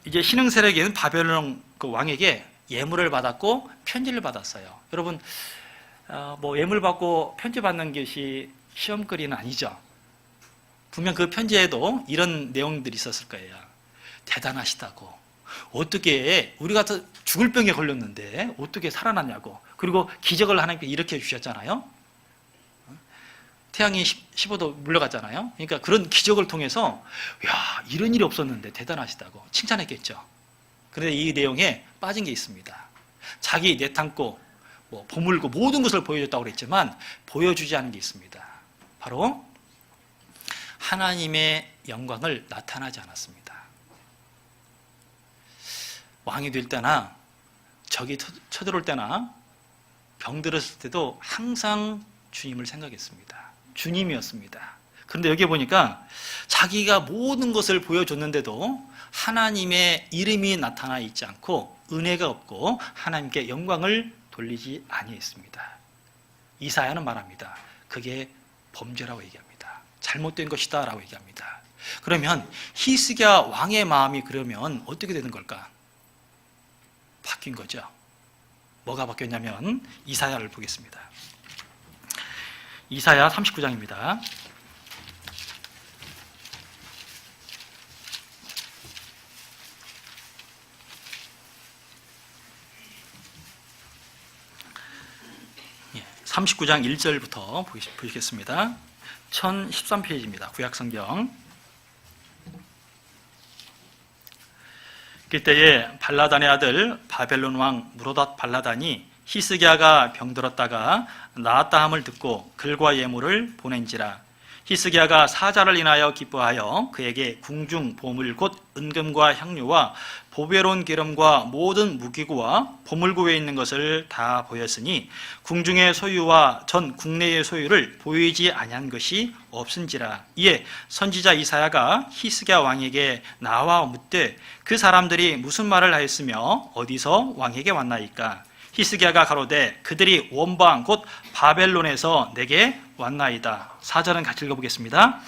Speaker 1: 이제 신흥세력인 바벨론 그 왕에게 예물을 받았고 편지를 받았어요. 여러분, 예물 받고 편지 받는 것이 시험거리는 아니죠. 분명 그 편지에도 이런 내용들이 있었을 거예요. 대단하시다고. 어떻게 우리가 죽을 병에 걸렸는데 어떻게 살아났냐고. 그리고 기적을 하나님께 일으켜 주셨잖아요. 태양이 15도 물러갔잖아요. 그러니까 그런 기적을 통해서 야, 이런 일이 없었는데 대단하시다고 칭찬했겠죠. 그런데 이 내용에 빠진 게 있습니다. 자기 내탕고, 보물고 모든 것을 보여줬다고 그랬지만 보여주지 않은 게 있습니다. 바로 하나님의 영광을 나타나지 않았습니다. 왕이 될 때나 적이 쳐들어올 때나 병들었을 때도 항상 주님을 생각했습니다. 주님이었습니다. 그런데 여기 보니까 자기가 모든 것을 보여줬는데도 하나님의 이름이 나타나 있지 않고 은혜가 없고 하나님께 영광을 돌리지 아니했습니다. 이사야는 말합니다. 그게 범죄라고 얘기합니다. 잘못된 것이다 라고 얘기합니다. 그러면 히스기야 왕의 마음이 그러면 어떻게 되는 걸까? 바뀐 거죠. 뭐가 바뀌었냐면 이사야를 보겠습니다. 이사야 39장입니다. 예, 39장 1절부터 보시겠습니다. 1013페이지입니다. 구약성경. 그때에 발라단의 아들 바벨론 왕 무로닷 발라단이 히스기야가 병들었다가 나았다 함을 듣고 글과 예물을 보낸지라. 히스기야가 사자를 인하여 기뻐하여 그에게 궁중 보물 곧 은금과 향료와 보배로운 기름과 모든 무기구와 보물구에 있는 것을 다 보였으니 궁중의 소유와 전 국내의 소유를 보이지 아니한 것이 없은지라. 이에 선지자 이사야가 히스기야 왕에게 나와 묻되 그 사람들이 무슨 말을 하였으며 어디서 왕에게 왔나이까? 히스기야가 가로되 그들이 원방 곧 바벨론에서 내게 왔나이다. 4절은 같이 읽어보겠습니다.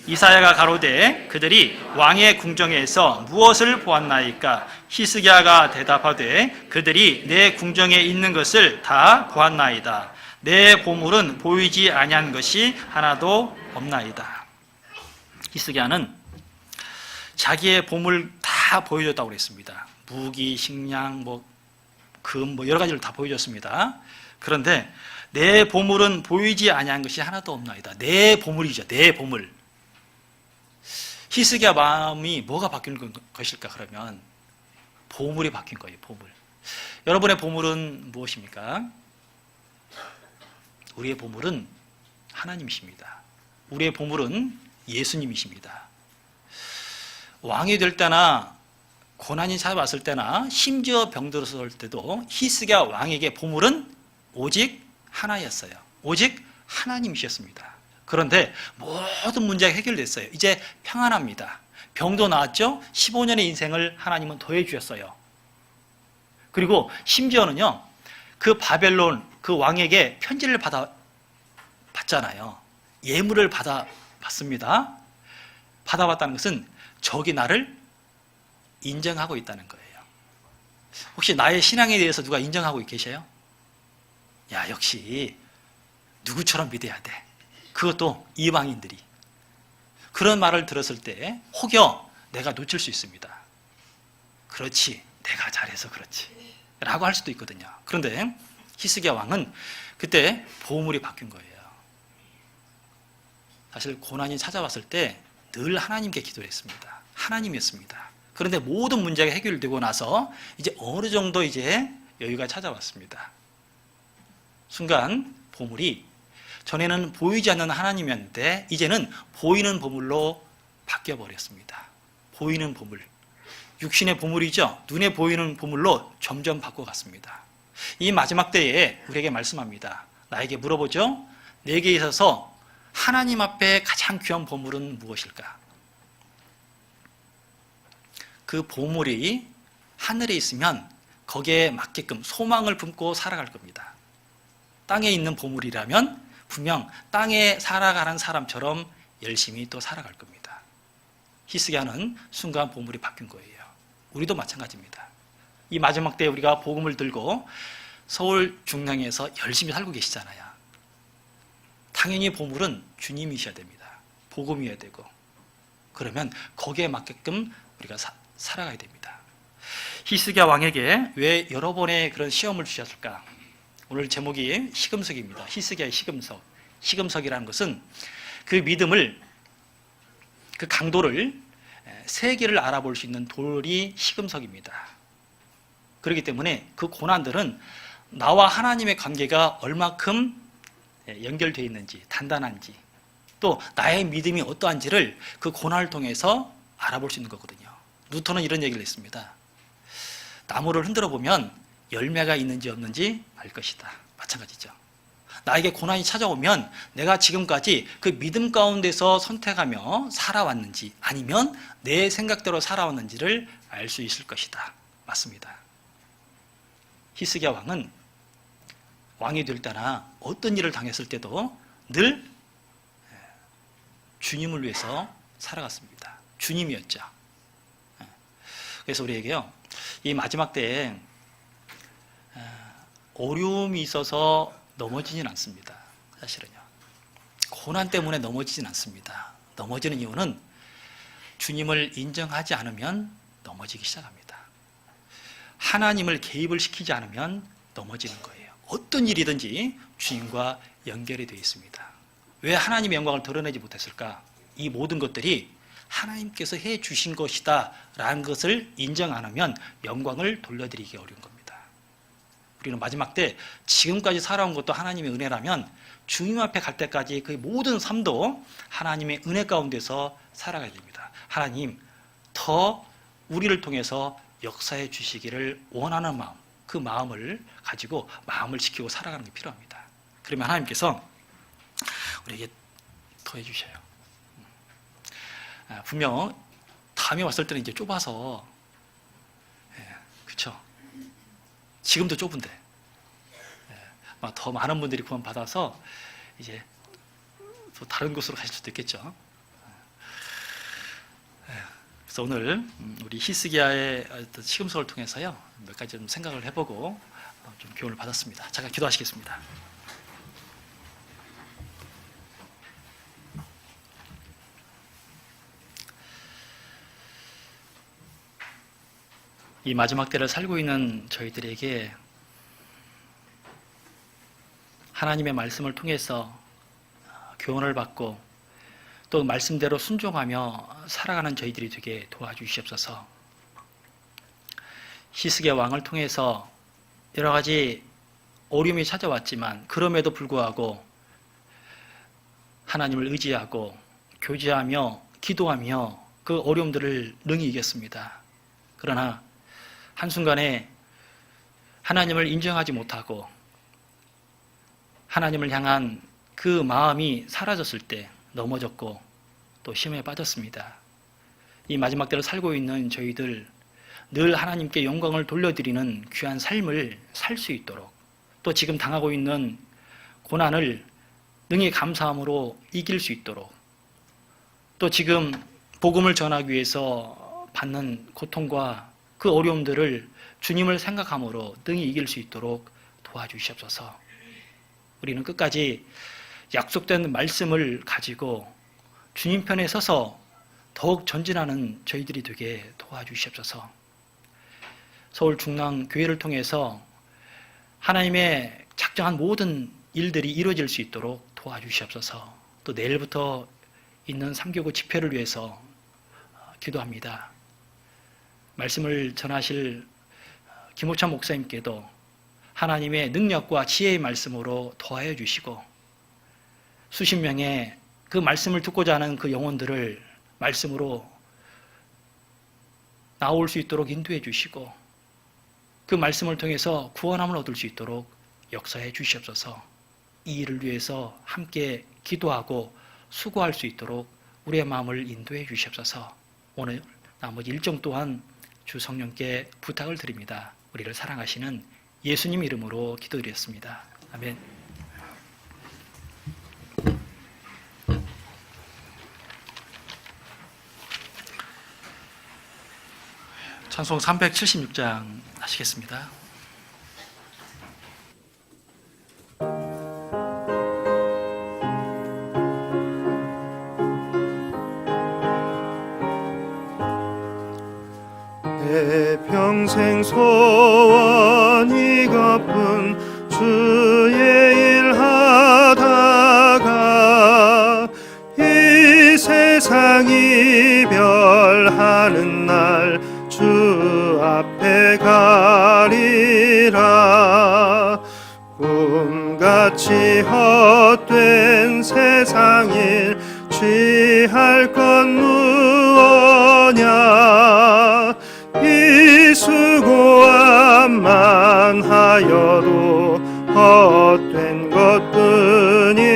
Speaker 1: 이사야가 가로되 그들이 왕의 궁정에서 무엇을 보았나이까? 히스기야가 대답하되 그들이 내 궁정에 있는 것을 다 보았나이다. 내 보물은 보이지 아니한 것이 하나도 없나이다. 히스기야는 자기의 보물 다 보여줬다고 그랬습니다. 무기, 식량, 금, 여러 가지를 다 보여줬습니다. 그런데 내 보물은 보이지 아니한 것이 하나도 없나이다. 내 보물이죠. 내 보물. 히스기야 마음이 뭐가 바뀐 것일까? 그러면 보물이 바뀐 거예요. 보물. 여러분의 보물은 무엇입니까? 우리의 보물은 하나님이십니다. 우리의 보물은 예수님이십니다. 왕이 될 때나 고난이 찾아왔을 때나 심지어 병들었을 때도 히스기야 왕에게 보물은 오직 하나였어요. 오직 하나님이셨습니다. 그런데 모든 문제가 해결됐어요. 이제 평안합니다. 병도 나았죠? 15년의 인생을 하나님은 더해 주셨어요. 그리고 심지어는요, 그 바벨론 그 왕에게 편지를 받잖아요. 예물을 받습니다. 받아봤다는 것은 적이 나를 인정하고 있다는 거예요. 혹시 나의 신앙에 대해서 누가 인정하고 계세요? 야, 역시 누구처럼 믿어야 돼. 그것도 이방인들이. 그런 말을 들었을 때 혹여 내가 놓칠 수 있습니다. 그렇지, 내가 잘해서 그렇지 라고 할 수도 있거든요. 그런데 히스기야 왕은 그때 보물이 바뀐 거예요. 사실 고난이 찾아왔을 때 늘 하나님께 기도를 했습니다. 하나님이었습니다. 그런데 모든 문제가 해결되고 나서 이제 어느 정도 이제 여유가 찾아왔습니다. 순간 보물이 전에는 보이지 않는 하나님이었는데 이제는 보이는 보물로 바뀌어 버렸습니다. 보이는 보물. 육신의 보물이죠. 눈에 보이는 보물로 점점 바꿔갔습니다. 이 마지막 때에 우리에게 말씀합니다. 나에게 물어보죠. 내게 있어서 하나님 앞에 가장 귀한 보물은 무엇일까? 그 보물이 하늘에 있으면 거기에 맞게끔 소망을 품고 살아갈 겁니다. 땅에 있는 보물이라면 분명 땅에 살아가는 사람처럼 열심히 또 살아갈 겁니다. 히스기야는 순간 보물이 바뀐 거예요. 우리도 마찬가지입니다. 이 마지막 때에 우리가 복음을 들고 서울 중랑에서 열심히 살고 계시잖아요. 당연히 보물은 주님이셔야 됩니다. 복음이어야 되고. 그러면 거기에 맞게끔 우리가 살아가야 됩니다. 히스기야 왕에게 왜 여러 번의 그런 시험을 주셨을까? 오늘 제목이 시금석입니다. 히스기야의 시금석. 시금석이라는 것은 그 믿음을, 그 강도를, 세계를 알아볼 수 있는 돌이 시금석입니다. 그렇기 때문에 그 고난들은 나와 하나님의 관계가 얼마큼 연결되어 있는지, 단단한지, 또 나의 믿음이 어떠한지를 그 고난을 통해서 알아볼 수 있는 거거든요. 누턴은 이런 얘기를 했습니다. 나무를 흔들어 보면 열매가 있는지 없는지 알 것이다. 마찬가지죠. 나에게 고난이 찾아오면 내가 지금까지 그 믿음 가운데서 선택하며 살아왔는지 아니면 내 생각대로 살아왔는지를 알 수 있을 것이다. 맞습니다. 히스기야 왕은 왕이 될 때나 어떤 일을 당했을 때도 늘 주님을 위해서 살아갔습니다. 주님이었죠. 그래서 우리에게요, 이 마지막 때에 어려움이 있어서 넘어지진 않습니다. 사실은요, 고난 때문에 넘어지진 않습니다. 넘어지는 이유는 주님을 인정하지 않으면 넘어지기 시작합니다. 하나님을 개입을 시키지 않으면 넘어지는 거예요. 어떤 일이든지 주님과 연결이 되어 있습니다. 왜 하나님의 영광을 드러내지 못했을까? 이 모든 것들이 하나님께서 해 주신 것이다 라는 것을 인정 안 하면 영광을 돌려드리기 어려운 겁니다. 우리는 마지막 때 지금까지 살아온 것도 하나님의 은혜라면 주님 앞에 갈 때까지 그 모든 삶도 하나님의 은혜 가운데서 살아가야 됩니다. 하나님, 더 우리를 통해서 역사해 주시기를 원하는 마음, 그 마음을 가지고 마음을 지키고 살아가는 게 필요합니다. 그러면 하나님께서 우리에게 더 해주셔요. 분명 다음에 왔을 때는 이제 좁아서, 그렇죠? 지금도 좁은데 더 많은 분들이 구원 받아서 이제 또 다른 곳으로 가실 수도 있겠죠. 그래서 오늘 우리 히스기야의 어떤 시금석을 통해서요, 몇 가지 좀 생각을 해보고 좀 교훈을 받았습니다. 잠깐 기도하시겠습니다. 이 마지막 때를 살고 있는 저희들에게 하나님의 말씀을 통해서 교훈을 받고 또 말씀대로 순종하며 살아가는 저희들이 되게 도와주시옵소서. 히스기야 왕을 통해서 여러 가지 어려움이 찾아왔지만 그럼에도 불구하고 하나님을 의지하고 교제하며 기도하며 그 어려움들을 능히 이겼습니다. 그러나 한순간에 하나님을 인정하지 못하고 하나님을 향한 그 마음이 사라졌을 때 넘어졌고 또 시험에 빠졌습니다. 이 마지막 때를 살고 있는 저희들 늘 하나님께 영광을 돌려드리는 귀한 삶을 살 수 있도록, 또 지금 당하고 있는 고난을 능히 감사함으로 이길 수 있도록, 또 지금 복음을 전하기 위해서 받는 고통과 그 어려움들을 주님을 생각함으로 능히 이길 수 있도록 도와주시옵소서. 우리는 끝까지 약속된 말씀을 가지고 주님 편에 서서 더욱 전진하는 저희들이 되게 도와주시옵소서. 서울 중랑교회를 통해서 하나님의 작정한 모든 일들이 이루어질 수 있도록 도와주시옵소서. 또 내일부터 있는 3교구 집회를 위해서 기도합니다. 말씀을 전하실 김호찬 목사님께도 하나님의 능력과 지혜의 말씀으로 도와해 주시고, 수십 명의 그 말씀을 듣고자 하는 그 영혼들을 말씀으로 나올 수 있도록 인도해 주시고, 그 말씀을 통해서 구원함을 얻을 수 있도록 역사해 주시옵소서. 이 일을 위해서 함께 기도하고 수고할 수 있도록 우리의 마음을 인도해 주시옵소서. 오늘 나머지 일정 또한 주 성령께 부탁을 드립니다. 우리를 사랑하시는 예수님 이름으로 기도드렸습니다. 아멘. 찬송 376장 하시겠습니다.
Speaker 2: 내 평생 소원이 갚은 주의 일 하다가 이 세상 이별하는 날 주 앞에 가리라. 꿈같이 헛된 세상 일 취할 건 무엇냐. 이 수고함만 하여도 헛된 것뿐일세.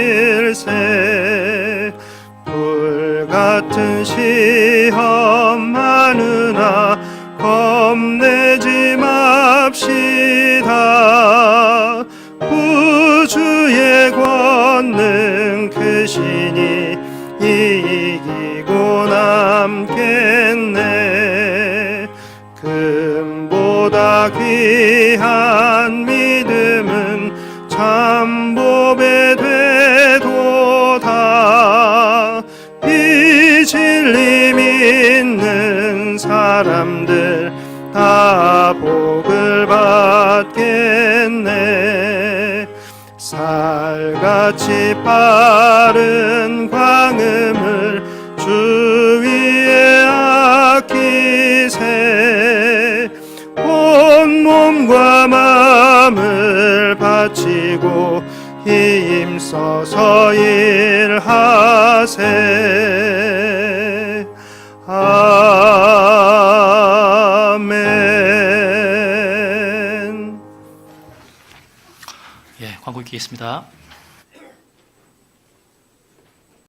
Speaker 2: 불같은 시험 많으나 겁내지 맙시다. 구주의 권능 크시니 이 위한 믿음은 참 보배 되도다. 이 진리 믿는 사람들 다 복을 받겠네. 살같이 빠른 광음을 주 위에 아끼세. 온 몸과 마음을 바치고 힘써서 일하세. 아멘.
Speaker 1: 예, 광고 있겠습니다.